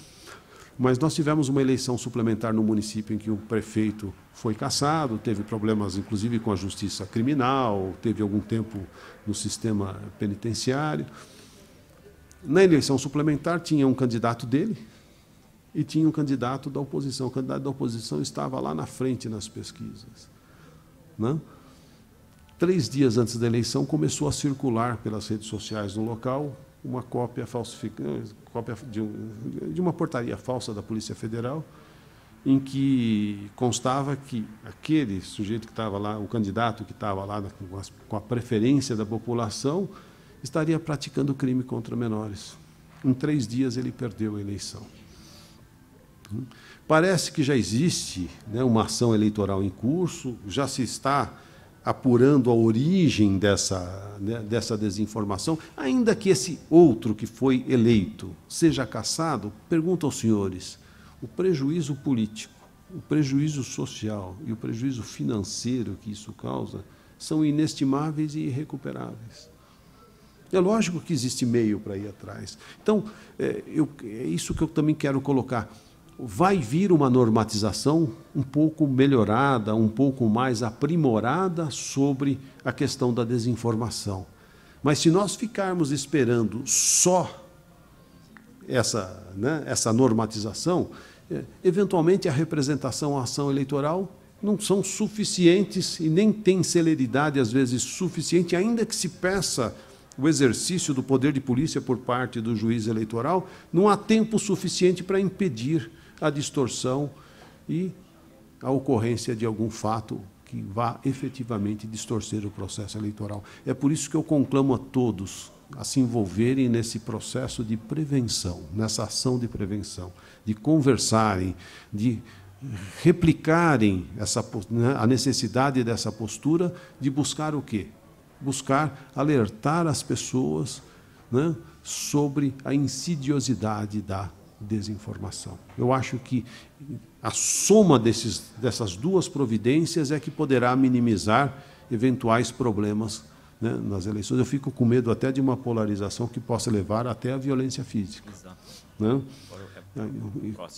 S3: Mas nós tivemos uma eleição suplementar no município em que o prefeito foi cassado, teve problemas, inclusive, com a justiça criminal, teve algum tempo no sistema penitenciário. Na eleição suplementar, tinha um candidato dele e tinha um candidato da oposição. O candidato da oposição estava lá na frente nas pesquisas, né? 3 dias antes da eleição, começou a circular pelas redes sociais no local uma cópia falsificada, de uma portaria falsa da Polícia Federal, em que constava que aquele sujeito que estava lá, o candidato que estava lá com a preferência da população, estaria praticando crime contra menores. Em 3 dias ele perdeu a eleição. Parece que já existe, né, uma ação eleitoral em curso, já se está apurando a origem dessa desinformação, ainda que esse outro que foi eleito seja cassado. Pergunto aos senhores, o prejuízo político, o prejuízo social e o prejuízo financeiro que isso causa são inestimáveis e irrecuperáveis. É lógico que existe meio para ir atrás. Então, é isso que eu também quero colocar. Vai vir uma normatização um pouco melhorada, um pouco mais aprimorada sobre a questão da desinformação. Mas se nós ficarmos esperando só essa normatização, eventualmente a representação, a ação eleitoral não são suficientes e nem tem celeridade, às vezes, suficiente, ainda que se peça o exercício do poder de polícia por parte do juiz eleitoral, não há tempo suficiente para impedir a distorção e a ocorrência de algum fato que vá efetivamente distorcer o processo eleitoral. É por isso que eu conclamo a todos a se envolverem nesse processo de prevenção, nessa ação de prevenção, de conversarem, de replicarem a necessidade dessa postura, de buscar o quê? Buscar alertar as pessoas, né, sobre a insidiosidade da desinformação. Eu acho que a soma dessas duas providências é que poderá minimizar eventuais problemas, né, nas eleições. Eu fico com medo até de uma polarização que possa levar até a violência física. Né?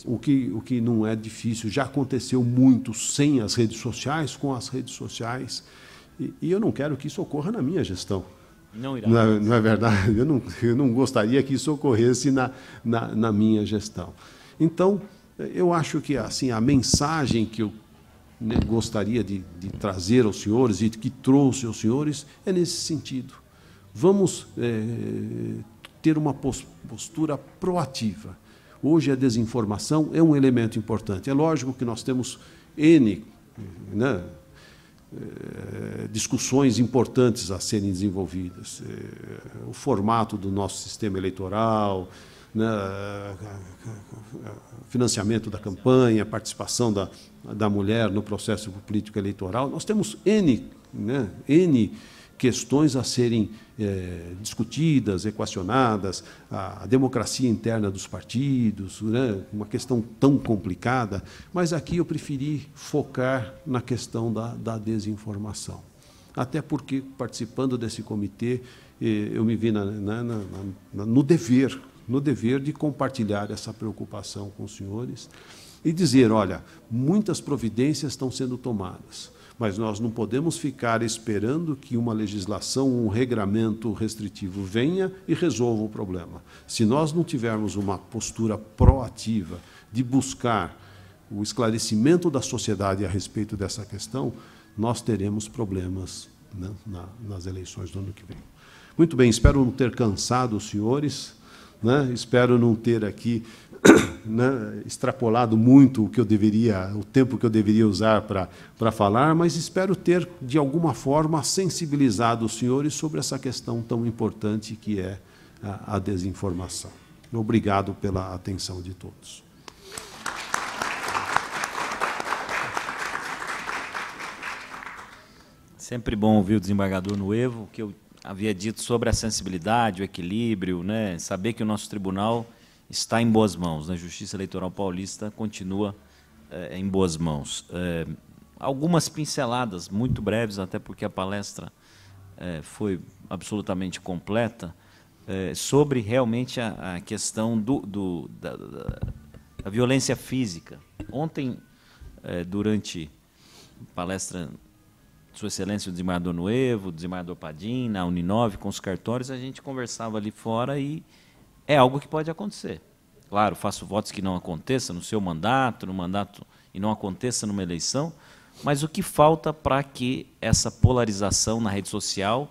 S3: O que não é difícil, já aconteceu muito sem as redes sociais, com as redes sociais, e eu não quero que isso ocorra na minha gestão. Não irá. Não é verdade? Eu não gostaria que isso ocorresse na minha gestão. Então, eu acho que assim, a mensagem que eu gostaria de trazer aos senhores e que trouxe aos senhores é nesse sentido. Vamos ter uma postura proativa. Hoje a desinformação é um elemento importante. É lógico que nós temos N, né, discussões importantes a serem desenvolvidas. O formato do nosso sistema eleitoral, né, financiamento da campanha, participação da mulher no processo político eleitoral. Nós temos N questões a serem discutidas, equacionadas, a democracia interna dos partidos, né, uma questão tão complicada, mas aqui eu preferi focar na questão da desinformação. Até porque, participando desse comitê, eu me vi no dever de compartilhar essa preocupação com os senhores e dizer, olha, muitas providências estão sendo tomadas, mas nós não podemos ficar esperando que uma legislação, um regramento restritivo venha e resolva o problema. Se nós não tivermos uma postura proativa de buscar o esclarecimento da sociedade a respeito dessa questão, nós teremos problemas, né, nas eleições do ano que vem. Muito bem, espero não ter cansado os senhores, né, espero não ter aqui né, extrapolado muito o tempo que eu deveria usar para falar, mas espero ter, de alguma forma, sensibilizado os senhores sobre essa questão tão importante que é a desinformação. Obrigado pela atenção de todos.
S7: Sempre bom ouvir o desembargador Nuevo, que eu havia dito sobre a sensibilidade, o equilíbrio, né, saber que o nosso tribunal está em boas mãos, né? A Justiça Eleitoral Paulista continua em boas mãos. Algumas pinceladas muito breves, até porque a palestra foi absolutamente completa, sobre realmente a questão da violência física. Ontem, durante a palestra de Sua Excelência o desembargador Nuevo, o desembargador Padim, na Uninove, com os cartórios, a gente conversava ali fora e é algo que pode acontecer. Claro, faço votos que não aconteça no seu mandato, e não aconteça numa eleição, mas o que falta para que essa polarização na rede social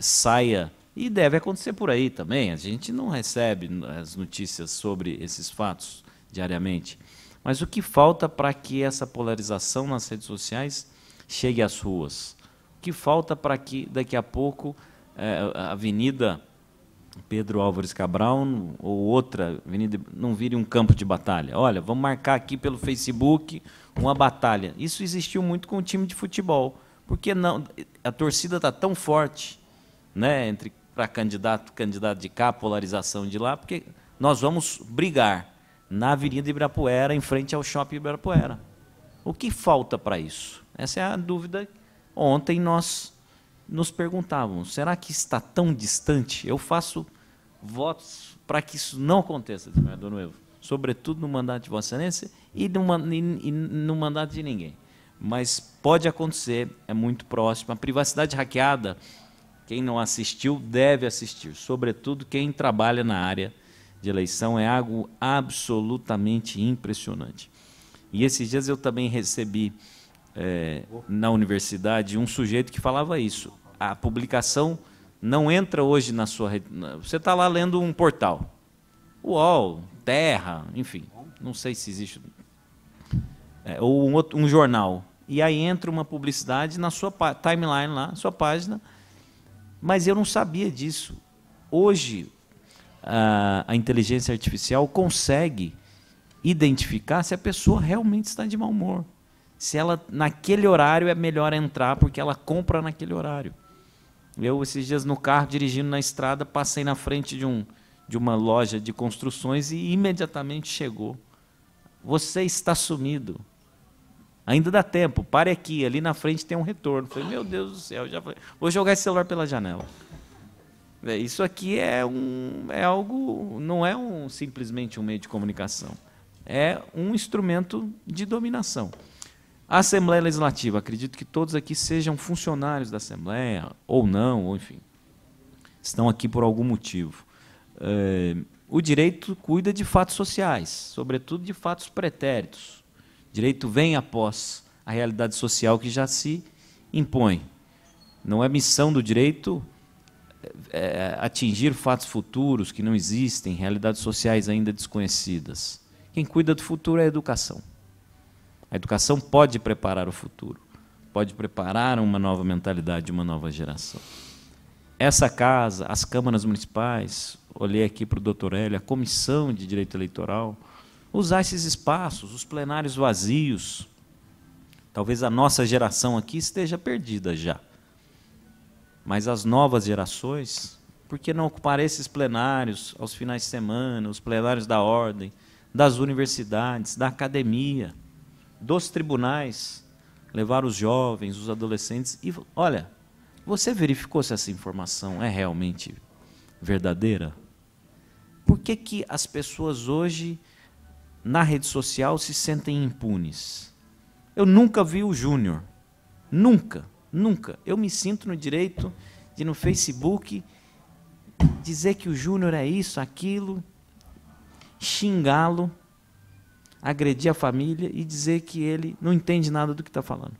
S7: saia, e deve acontecer por aí também, a gente não recebe as notícias sobre esses fatos diariamente, Mas o que falta para que essa polarização nas redes sociais chegue às ruas? O que falta para que, daqui a pouco, a Avenida Pedro Álvares Cabral ou outra avenida não vire um campo de batalha? Olha, vamos marcar aqui pelo Facebook uma batalha. Isso existiu muito com o time de futebol. Porque não, a torcida está tão forte, né, para candidato de cá, polarização de lá, porque nós vamos brigar na Avenida Ibirapuera, em frente ao Shopping Ibirapuera. O que falta para isso? Essa é a dúvida. Ontem nós nos perguntávamos, será que está tão distante? Eu faço votos para que isso não aconteça, desembargador Noivo, sobretudo no mandato de Vossa Excelência e no mandato de ninguém. Mas pode acontecer, é muito próximo. A privacidade hackeada, quem não assistiu, deve assistir. Sobretudo quem trabalha na área de eleição, é algo absolutamente impressionante. E esses dias eu também recebi, na universidade, um sujeito que falava isso. A publicação não entra hoje na sua rede. Você está lá lendo um portal. UOL, Terra, enfim, não sei se existe... ou um jornal, e aí entra uma publicidade na sua timeline, lá, na sua página, mas eu não sabia disso. Hoje, a inteligência artificial consegue identificar se a pessoa realmente está de mau humor, se ela, naquele horário, é melhor entrar, porque ela compra naquele horário. Eu, esses dias, no carro, dirigindo na estrada, passei na frente de uma loja de construções e imediatamente chegou: você está sumido. Ainda dá tempo, pare aqui, ali na frente tem um retorno. Falei, meu Deus do céu, já falei, vou jogar esse celular pela janela. Isso aqui é algo, não é simplesmente um meio de comunicação, é um instrumento de dominação. A Assembleia Legislativa, acredito que todos aqui sejam funcionários da Assembleia, ou não, ou enfim, estão aqui por algum motivo. O direito cuida de fatos sociais, sobretudo de fatos pretéritos. O direito vem após a realidade social que já se impõe. Não é missão do direito atingir fatos futuros que não existem, realidades sociais ainda desconhecidas. Quem cuida do futuro é a educação. A educação pode preparar o futuro, pode preparar uma nova mentalidade, uma nova geração. Essa casa, as câmaras municipais, olhei aqui para o doutor Hélio, a Comissão de Direito Eleitoral, usar esses espaços, os plenários vazios. Talvez a nossa geração aqui esteja perdida já. Mas as novas gerações, por que não ocupar esses plenários aos finais de semana, os plenários da ordem, das universidades, da academia, dos tribunais, levar os jovens, os adolescentes e, olha, você verificou se essa informação é realmente verdadeira? Por que que as pessoas hoje, na rede social, se sentem impunes? Eu nunca vi o Júnior. Nunca, nunca. Eu me sinto no direito de, no Facebook, dizer que o Júnior é isso, aquilo, xingá-lo, agredir a família e dizer que ele não entende nada do que está falando.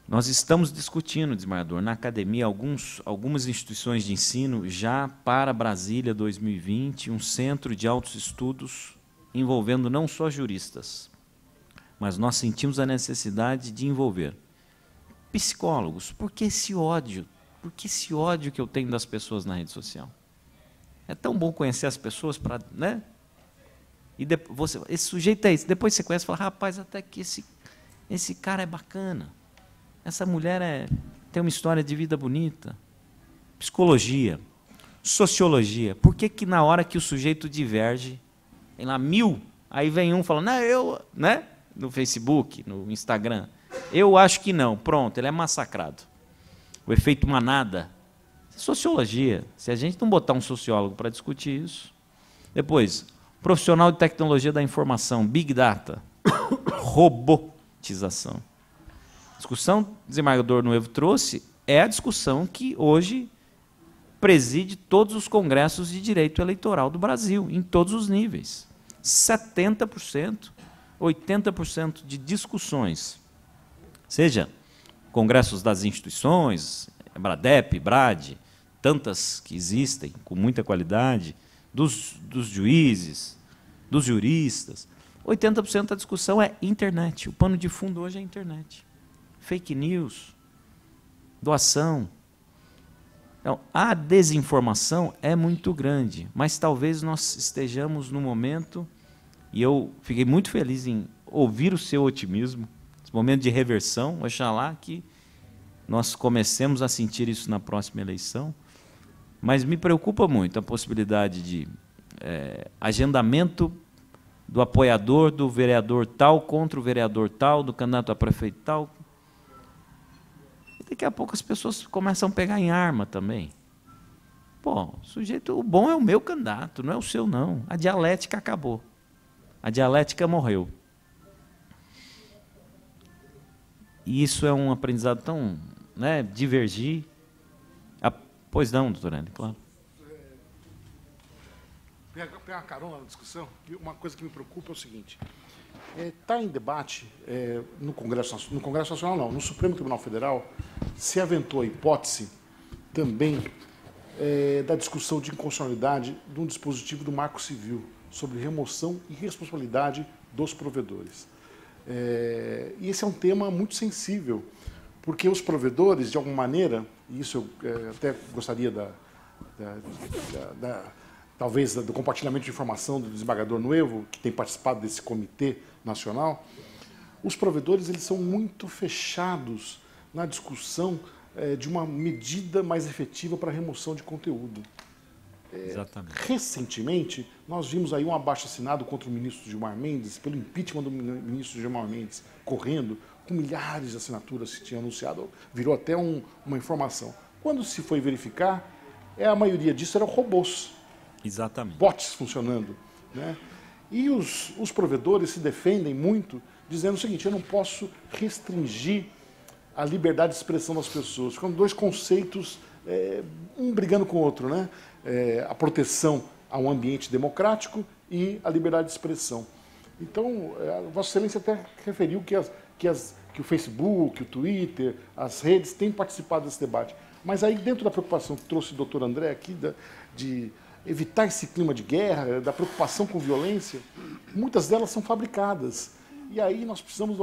S7: Nós estamos discutindo, desembargador, na academia, algumas instituições de ensino já para Brasília 2020, um centro de altos estudos envolvendo não só juristas, mas nós sentimos a necessidade de envolver psicólogos. Por que esse ódio? Por que esse ódio que eu tenho das pessoas na rede social? É tão bom conhecer as pessoas para, né? E depois, esse sujeito é esse. Depois você conhece e fala, rapaz, até que esse cara é bacana. Essa mulher tem uma história de vida bonita. Psicologia, sociologia. Por que que na hora que o sujeito diverge, tem lá 1000, aí vem um falando, não, né? No Facebook, no Instagram, eu acho que não. Pronto, ele é massacrado. O efeito manada. Sociologia. Se a gente não botar um sociólogo para discutir isso. Depois, profissional de tecnologia da informação, Big Data, robotização. A discussão que o desembargador Noivo trouxe é a discussão que hoje preside todos os congressos de direito eleitoral do Brasil, em todos os níveis. 70%, 80% de discussões, seja congressos das instituições, Bradep, Brad, tantas que existem, com muita qualidade, dos juízes, dos juristas. 80% da discussão é internet. O pano de fundo hoje é a internet. Fake news, doação. Então, a desinformação é muito grande, mas talvez nós estejamos no momento, e eu fiquei muito feliz em ouvir o seu otimismo, esse momento de reversão, oxalá que nós comecemos a sentir isso na próxima eleição, mas me preocupa muito a possibilidade de agendamento do apoiador do vereador tal contra o vereador tal, do candidato a prefeito tal. E daqui a pouco as pessoas começam a pegar em arma também. Pô, o bom é o meu candidato, não é o seu, não. A dialética acabou. A dialética morreu. E isso é um aprendizado tão... divergir. Pois não, doutor Hélio, claro.
S6: Pegar uma carona na discussão, uma coisa que me preocupa é o seguinte. Está em debate no Congresso Nacional, não, no Supremo Tribunal Federal, se aventou a hipótese também da discussão de inconstitucionalidade de um dispositivo do Marco Civil sobre remoção e responsabilidade dos provedores. E esse é um tema muito sensível, porque os provedores, de alguma maneira, e isso eu até gostaria talvez do compartilhamento de informação do desembargador Nuevo, que tem participado desse comitê nacional, os provedores eles são muito fechados na discussão de uma medida mais efetiva para a remoção de conteúdo.
S7: Exatamente.
S6: Recentemente, nós vimos aí um abaixo-assinado contra o ministro Gilmar Mendes, pelo impeachment do ministro Gilmar Mendes, correndo, com milhares de assinaturas que tinha anunciado, virou até uma informação. Quando se foi verificar, a maioria disso eram robôs.
S7: Exatamente.
S6: Bots funcionando. Né? E os provedores se defendem muito, dizendo o seguinte: eu não posso restringir a liberdade de expressão das pessoas. Ficam dois conceitos, um brigando com o outro, né? A proteção a um ambiente democrático e a liberdade de expressão. Então, Vossa Excelência até referiu que o Facebook, o Twitter, as redes têm participado desse debate. Mas aí, dentro da preocupação que trouxe o doutor André aqui, de evitar esse clima de guerra, da preocupação com violência, muitas delas são fabricadas. E aí nós precisamos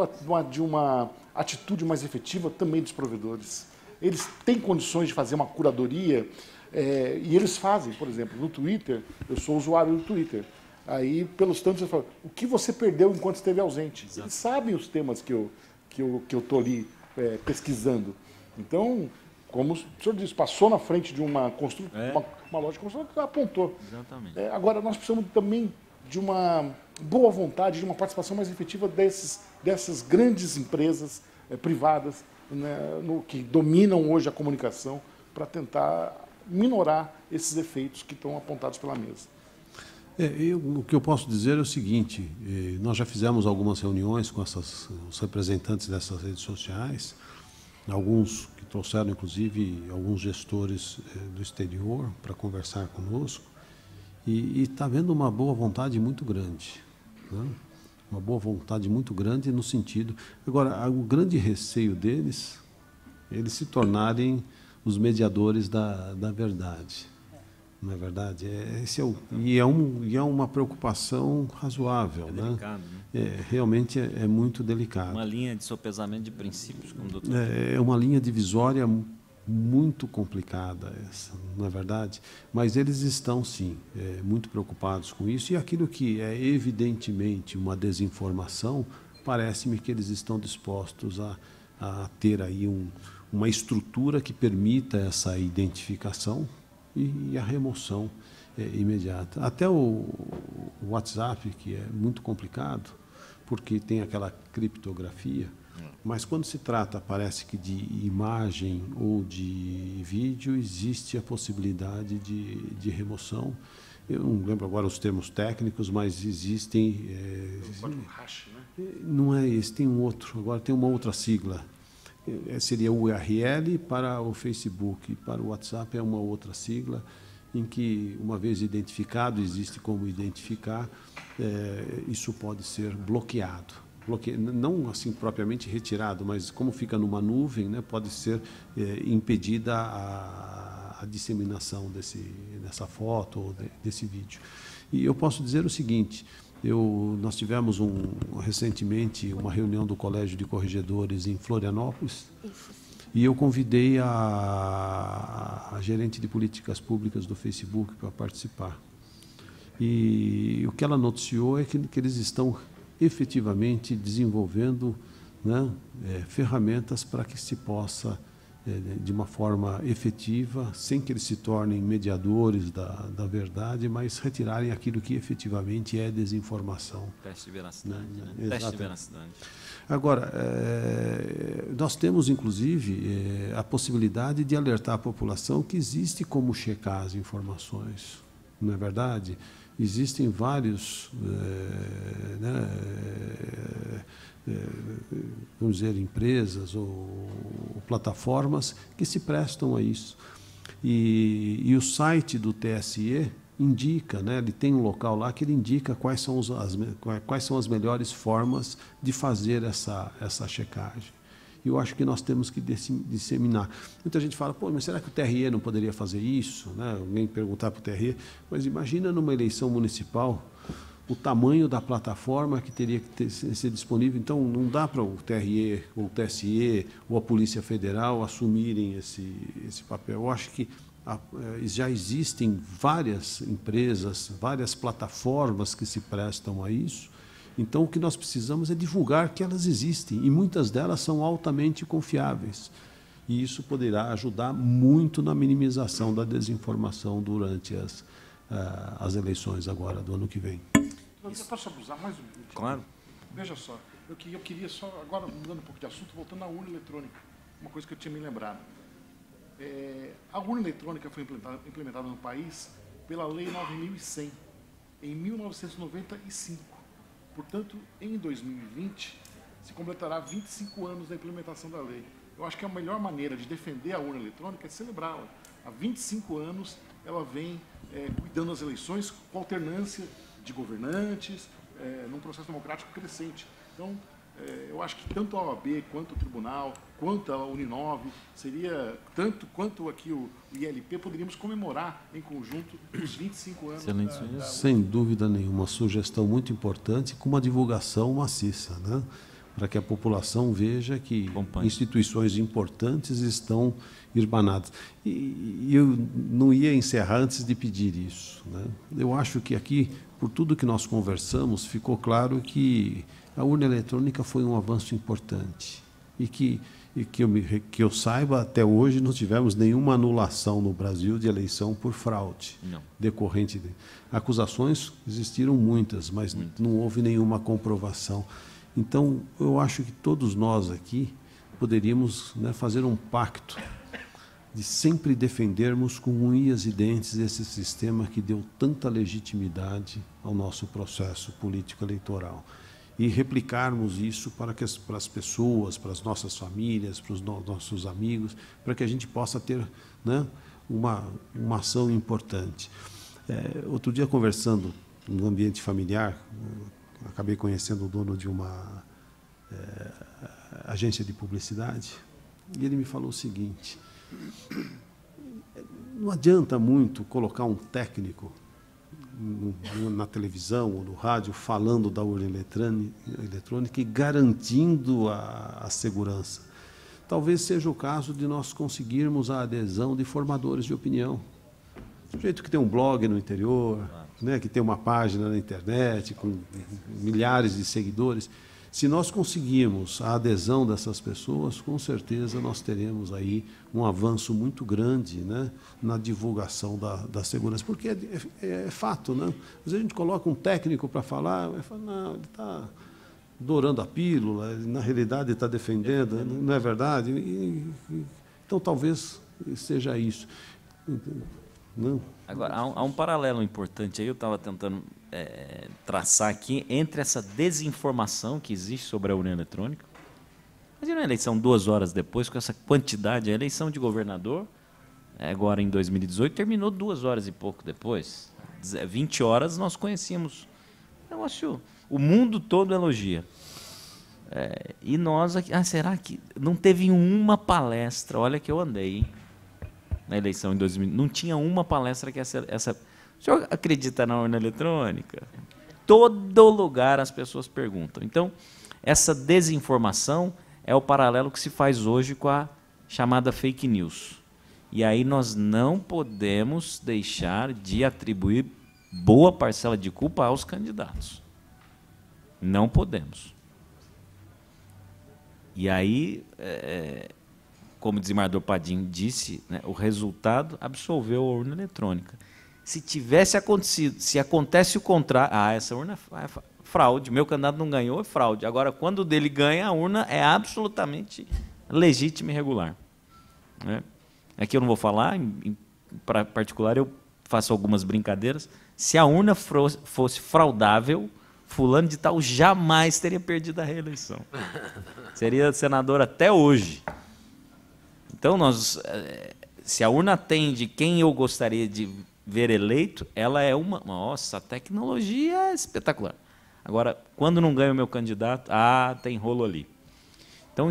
S6: de uma atitude mais efetiva também dos provedores. Eles têm condições de fazer uma curadoria, e eles fazem, por exemplo, no Twitter, eu sou usuário do Twitter, aí pelos tantos eu falo, o que você perdeu enquanto esteve ausente? Exato. Eles sabem os temas que eu estou ali pesquisando. Então, como o senhor disse, passou na frente de uma loja de construção que apontou.
S7: Exatamente.
S6: Agora, nós precisamos também de uma boa vontade, de uma participação mais efetiva dessas grandes empresas privadas, né, que dominam hoje a comunicação, para tentar minorar esses efeitos que estão apontados pela mesa.
S3: O que eu posso dizer é o seguinte: nós já fizemos algumas reuniões com os representantes dessas redes sociais, alguns que trouxeram, inclusive, alguns gestores do exterior para conversar conosco, e está havendo uma boa vontade muito grande, né? Uma boa vontade muito grande no sentido... Agora, o grande receio deles, eles se tornarem os mediadores da verdade. Não é verdade? É uma preocupação razoável. É delicado, né? Realmente é muito delicado.
S7: Uma linha de sopesamento de princípios, como o doutor.
S3: É uma linha divisória muito complicada essa, não é verdade? Mas eles estão, sim, muito preocupados com isso. E aquilo que é evidentemente uma desinformação, parece-me que eles estão dispostos a ter aí uma estrutura que permita essa identificação e a remoção imediata. Até o WhatsApp, que é muito complicado, porque tem aquela criptografia, mas quando se trata, parece que de imagem ou de vídeo, existe a possibilidade de remoção. Eu não lembro agora os termos técnicos, mas existem...
S6: hash, né?
S3: Não é esse, tem um outro, agora tem uma outra sigla. Seria o URL para o Facebook, para o WhatsApp é uma outra sigla, em que, uma vez identificado, existe como identificar, isso pode ser bloqueado. Não assim propriamente retirado, mas como fica numa nuvem, né, pode ser impedida a disseminação dessa foto ou desse vídeo. E eu posso dizer o seguinte: Nós tivemos recentemente uma reunião do Colégio de Corregedores em Florianópolis. Isso. E eu convidei a gerente de políticas públicas do Facebook para participar. E o que ela noticiou é que eles estão efetivamente desenvolvendo, né, ferramentas para que se possa, de uma forma efetiva, sem que eles se tornem mediadores da verdade, mas retirarem aquilo que efetivamente é desinformação.
S7: Teste de veracidade.
S3: Né?
S7: Teste de veracidade.
S3: Agora, nós temos, inclusive, a possibilidade de alertar a população que existe como checar as informações, não é verdade? Existem vários, vamos dizer, empresas ou plataformas que se prestam a isso. E o site do TSE indica, né, ele tem um local lá que ele indica quais são as melhores formas de fazer essa checagem. E eu acho que nós temos que disseminar. Muita gente fala, pô, mas será que o TRE não poderia fazer isso? Né? Alguém perguntar para o TRE, mas imagina numa eleição municipal o tamanho da plataforma que teria que ser disponível. Então, não dá para o TRE, ou o TSE, ou a Polícia Federal assumirem esse papel. Eu acho que já existem várias empresas, várias plataformas que se prestam a isso. Então, o que nós precisamos é divulgar que elas existem, e muitas delas são altamente confiáveis. E isso poderá ajudar muito na minimização da desinformação durante as eleições agora do ano que vem.
S6: Eu posso abusar mais um minuto?
S7: Claro.
S6: Veja só, eu queria só, agora mudando um pouco de assunto, voltando à urna eletrônica, uma coisa que eu tinha me lembrado. A urna eletrônica foi implementada no país pela Lei 9.100, em 1995. Portanto, em 2020, se completará 25 anos da implementação da lei. Eu acho que a melhor maneira de defender a urna eletrônica é celebrá-la. Há 25 anos, ela vem cuidando das eleições com alternância de governantes, num processo democrático crescente. Então, eu acho que tanto a OAB, quanto o Tribunal, quanto a Uninove, seria, tanto quanto aqui o ILP, poderíamos comemorar em conjunto os 25 anos.
S3: Da Sem dúvida nenhuma, uma sugestão muito importante, com uma divulgação maciça, né? Para que a população veja que instituições importantes estão irmanadas. E eu não ia encerrar antes de pedir isso, né? Eu acho que aqui, por tudo que nós conversamos, ficou claro que a urna eletrônica foi um avanço importante e que eu saiba, até hoje não tivemos nenhuma anulação no Brasil de eleição por fraude. Não. Decorrente de acusações, existiram muitas, mas não houve nenhuma comprovação. Então, eu acho que todos nós aqui poderíamos, né, fazer um pacto de sempre defendermos com unhas e dentes esse sistema que deu tanta legitimidade ao nosso processo político eleitoral. E replicarmos isso para as pessoas, para as nossas famílias, para os nossos amigos, para que a gente possa ter, né, uma ação importante. Outro dia, conversando no ambiente familiar, acabei conhecendo o dono de uma agência de publicidade, e ele me falou o seguinte: não adianta muito colocar um técnico na televisão ou no rádio falando da urna eletrônica e garantindo a segurança. Talvez seja o caso de nós conseguirmos a adesão de formadores de opinião. O sujeito que tem um blog no interior, né, que tem uma página na internet com milhares de seguidores, se nós conseguirmos a adesão dessas pessoas, com certeza nós teremos aí um avanço muito grande, né, na divulgação da segurança. Porque é fato, né? Às vezes a gente coloca um técnico para falar, e fala, não, ele está dourando a pílula, na realidade ele está defendendo, não é verdade? Então talvez seja isso. Não.
S7: Agora, há um paralelo importante aí, eu estava tentando traçar aqui, entre essa desinformação que existe sobre a urna eletrônica. Imagina a eleição 2 horas depois, com essa quantidade, a eleição de governador, agora em 2018, terminou 2 horas e pouco depois. 20 horas nós conhecíamos. Negócio, o mundo todo elogia. E nós aqui, será que não teve uma palestra? Olha que eu andei, hein? Na eleição em 2000, não tinha uma palestra que essa... O senhor acredita na urna eletrônica? todo lugar as pessoas perguntam. Então, essa desinformação é o paralelo que se faz hoje com a chamada fake news. E aí nós não podemos deixar de atribuir boa parcela de culpa aos candidatos. Não podemos. E aí, como o desembargador Padim disse, né, o resultado absolveu a urna eletrônica. Se tivesse acontecido, se acontece o contrário, essa urna é fraude, meu candidato não ganhou, é fraude. Agora, quando o dele ganha, a urna é absolutamente legítima e regular. Né? Aqui eu não vou falar, em particular eu faço algumas brincadeiras. Se a urna fosse fraudável, fulano de tal jamais teria perdido a reeleição. Seria senador até hoje. Então, se a urna atende quem eu gostaria de ver eleito, ela é uma... Nossa, a tecnologia é espetacular. Agora, quando não ganha o meu candidato, tem rolo ali. Então,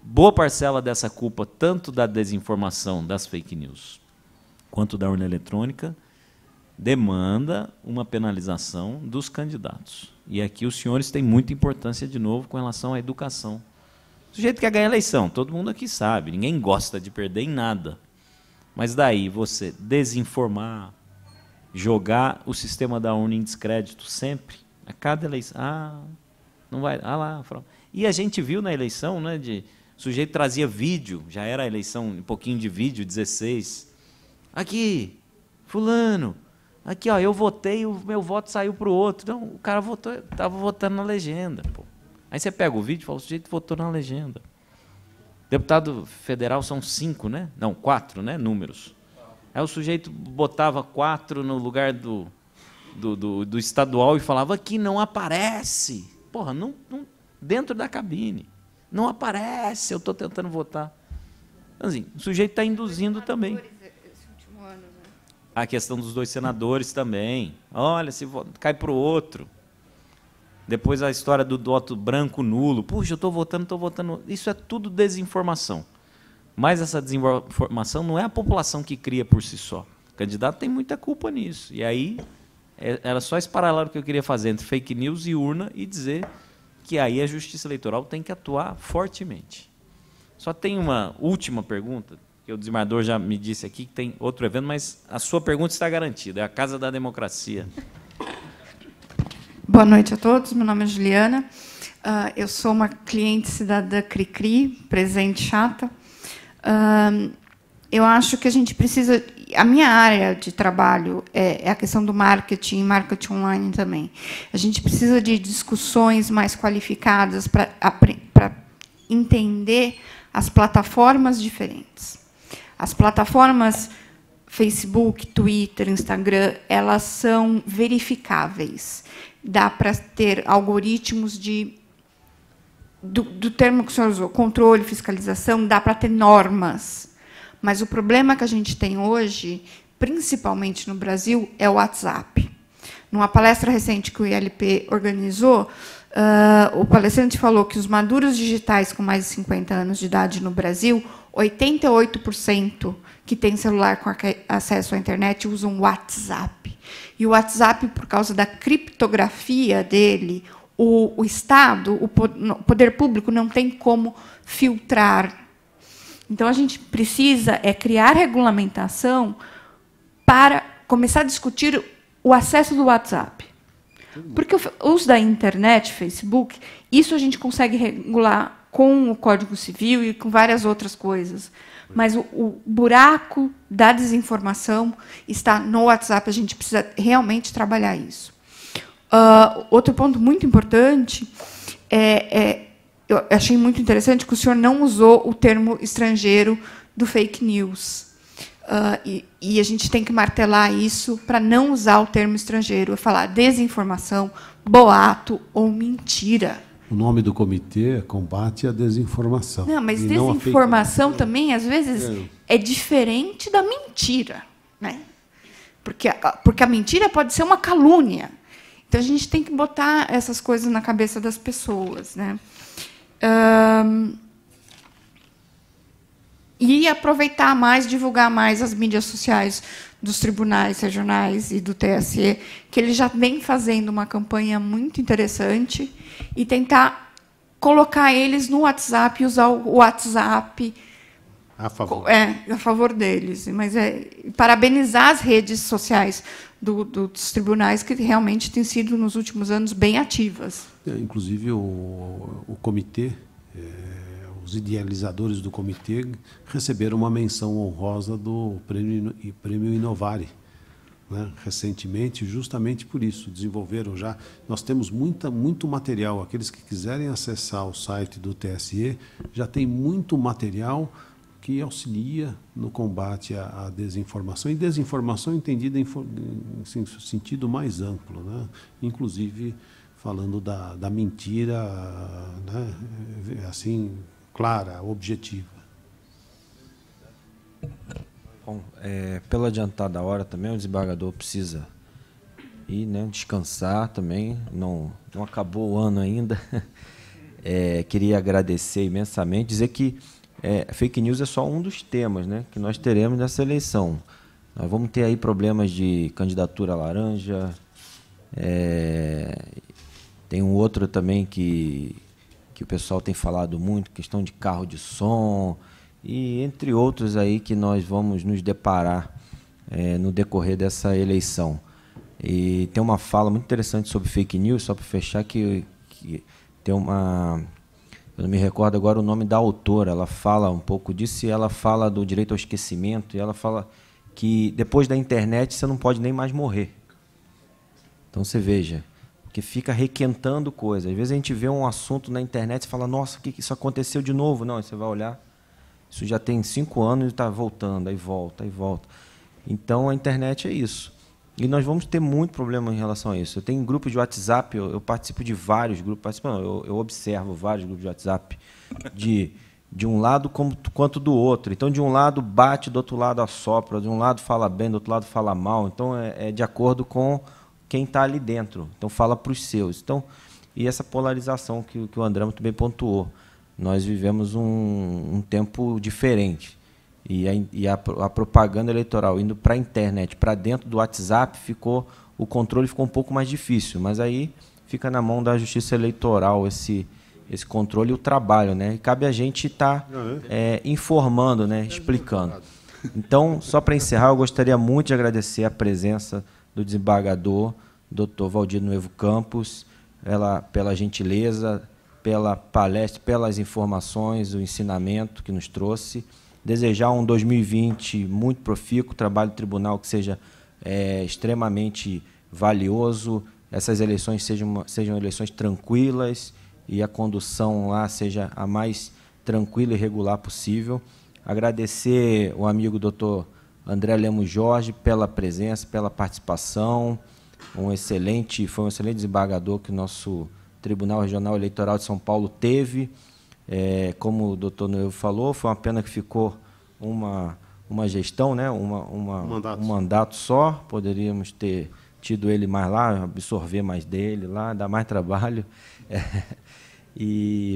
S7: boa parcela dessa culpa, tanto da desinformação, das fake news, quanto da urna eletrônica, demanda uma penalização dos candidatos. E aqui os senhores têm muita importância, de novo, com relação à educação. O sujeito quer ganhar a eleição, todo mundo aqui sabe, ninguém gosta de perder em nada. Mas daí você desinformar, jogar o sistema da urna em descrédito sempre, a cada eleição, não vai, lá, e a gente viu na eleição, né, o sujeito trazia vídeo, já era a eleição, um pouquinho de vídeo, 16. Aqui, fulano, aqui, ó, eu votei, o meu voto saiu para o outro. Então, o cara estava votando na legenda. Pô. Aí você pega o vídeo e fala, o sujeito votou na legenda. Deputado federal são 5, né? Não, 4, né? Números. Aí o sujeito botava 4 no lugar do estadual e falava, aqui não aparece. Porra, não, dentro da cabine. Não aparece, eu estou tentando votar. Então, assim, o sujeito está induzindo também. A questão dos 2 senadores também. Olha, se cai para o outro. Depois a história do voto branco nulo. Puxa, eu estou votando. Isso é tudo desinformação. Mas essa desinformação não é a população que cria por si só. O candidato tem muita culpa nisso. E aí, era só esse paralelo que eu queria fazer entre fake news e urna e dizer que aí a Justiça Eleitoral tem que atuar fortemente. Só tem uma última pergunta, que o desembargador já me disse aqui que tem outro evento, mas a sua pergunta está garantida, é a Casa da Democracia.
S8: Boa noite a todos, meu nome é Juliana, eu sou uma cliente cidadã Cricri, presente chata. Eu acho que a gente precisa... A minha área de trabalho é a questão do marketing online também. A gente precisa de discussões mais qualificadas para entender as plataformas diferentes. As plataformas Facebook, Twitter, Instagram, elas são verificáveis. Dá para ter algoritmos do termo que o senhor usou, controle, fiscalização, dá para ter normas. Mas o problema que a gente tem hoje, principalmente no Brasil, é o WhatsApp. Numa palestra recente que o ILP organizou, o palestrante falou que os maduros digitais com mais de 50 anos de idade no Brasil, 88% que têm celular com acesso à internet usam o WhatsApp. E o WhatsApp, por causa da criptografia dele, o Estado, o poder público, não tem como filtrar. Então, a gente precisa criar regulamentação para começar a discutir o acesso do WhatsApp. Porque o uso da internet, Facebook, isso a gente consegue regular com o Código Civil e com várias outras coisas. Mas o buraco da desinformação está no WhatsApp, a gente precisa realmente trabalhar isso. Outro ponto muito importante eu achei muito interessante que o senhor não usou o termo estrangeiro do fake news. E a gente tem que martelar isso para não usar o termo estrangeiro, falar desinformação, boato ou mentira.
S3: O nome do comitê é Combate à Desinformação.
S8: Não, mas desinformação também, às vezes, é diferente da mentira. Né? Porque a mentira pode ser uma calúnia. Então, a gente tem que botar essas coisas na cabeça das pessoas. Né? E aproveitar mais, divulgar mais as mídias sociais dos tribunais regionais e do TSE, que ele já vem fazendo uma campanha muito interessante e tentar colocar eles no WhatsApp e usar o WhatsApp
S3: A favor.
S8: a favor deles. Mas parabenizar as redes sociais dos tribunais, que realmente têm sido, nos últimos anos, bem ativas.
S3: Inclusive, o comitê, os idealizadores do comitê receberam uma menção honrosa do Prêmio Inovare, né, recentemente, justamente por isso. Desenvolveram já. Nós temos muito material. Aqueles que quiserem acessar o site do TSE, já tem muito material que auxilia no combate à desinformação, e desinformação entendida em sentido mais amplo, né? Inclusive falando da mentira, né? Assim, clara, objetiva.
S2: Bom, pela adiantada da hora também, o desembargador precisa ir, né, descansar também, não acabou o ano ainda. Queria agradecer imensamente, dizer que fake news é só um dos temas, né, que nós teremos nessa eleição. Nós vamos ter aí problemas de candidatura laranja, tem um outro também que o pessoal tem falado muito, questão de carro de som, e entre outros aí que nós vamos nos deparar no decorrer dessa eleição. E tem uma fala muito interessante sobre fake news, só para fechar, que tem uma... Eu não me recordo agora o nome da autora, ela fala um pouco disso, e ela fala do direito ao esquecimento, e ela fala que depois da internet você não pode nem mais morrer. Então você veja, que fica requentando coisas. Às vezes a gente vê um assunto na internet e fala, nossa, que isso aconteceu de novo? Não, aí você vai olhar, isso já tem 5 anos e está voltando, aí volta, aí volta. Então a internet é isso. E nós vamos ter muito problema em relação a isso. Eu tenho grupos de WhatsApp, eu participo de vários grupos, eu observo vários grupos de WhatsApp, de um lado quanto do outro. Então, de um lado bate, do outro lado assopra, de um lado fala bem, do outro lado fala mal. Então, é de acordo com quem está ali dentro. Então, fala para os seus. Então, e essa polarização que o André muito bem pontuou. Nós vivemos um tempo diferente. E a propaganda eleitoral indo para a internet, para dentro do WhatsApp, o controle ficou um pouco mais difícil, mas aí fica na mão da Justiça Eleitoral esse controle e o trabalho, né? E cabe a gente estar informando, né? Explicando. Então, só para encerrar, eu gostaria muito de agradecer a presença do desembargador, Dr. Valdir Nuevo Campos, pela gentileza, pela palestra, pelas informações, o ensinamento que nos trouxe. Desejar um 2020 muito profícuo, trabalho do tribunal que seja extremamente valioso, essas eleições sejam eleições tranquilas e a condução lá seja a mais tranquila e regular possível. Agradecer o amigo doutor André Lemos Jorge pela presença, pela participação, foi um excelente desembargador que o nosso Tribunal Regional Eleitoral de São Paulo teve. Como o doutor Nuevo falou, foi uma pena que ficou uma gestão, né? Um mandato só, poderíamos ter tido ele mais lá, absorver mais dele lá, dar mais trabalho.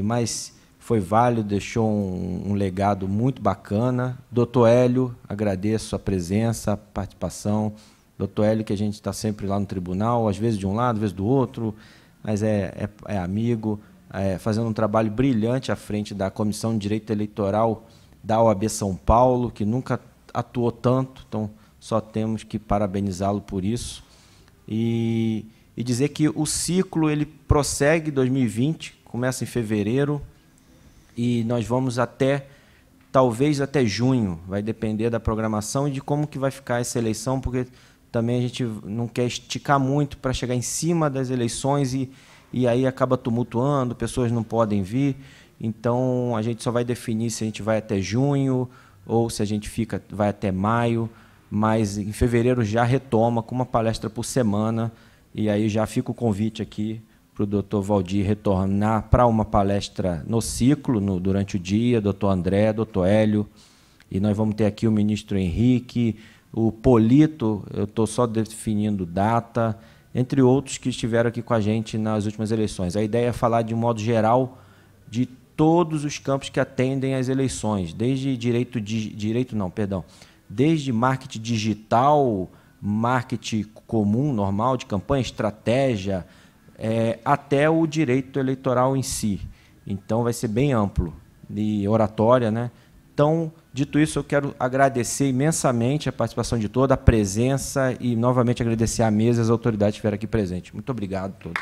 S2: Mas foi válido, deixou um legado muito bacana. Doutor Hélio, agradeço a presença, a participação. Doutor Hélio, que a gente está sempre lá no tribunal, às vezes de um lado, às vezes do outro, mas é amigo, fazendo um trabalho brilhante à frente da Comissão de Direito Eleitoral da OAB São Paulo, que nunca atuou tanto, então só temos que parabenizá-lo por isso. E dizer que o ciclo ele prossegue 2020, começa em fevereiro, e nós vamos talvez até junho, vai depender da programação e de como que vai ficar essa eleição, porque também a gente não quer esticar muito para chegar em cima das eleições e aí acaba tumultuando, pessoas não podem vir. Então, a gente só vai definir se a gente vai até junho ou se a gente vai até maio, mas em fevereiro já retoma com uma palestra por semana, e aí já fica o convite aqui para o doutor Valdir retornar para uma palestra no ciclo, durante o dia, doutor André, doutor Hélio, e nós vamos ter aqui o ministro Henrique, o Polito, eu estou só definindo data, entre outros que estiveram aqui com a gente nas últimas eleições. A ideia é falar de um modo geral de desde marketing digital, marketing comum, normal, de campanha, estratégia, até o direito eleitoral em si. Então, vai ser bem amplo, de oratória, né? Então, dito isso, eu quero agradecer imensamente a participação de todos, a presença e, novamente, agradecer à mesa e às autoridades que estiveram aqui presentes. Muito obrigado a todos.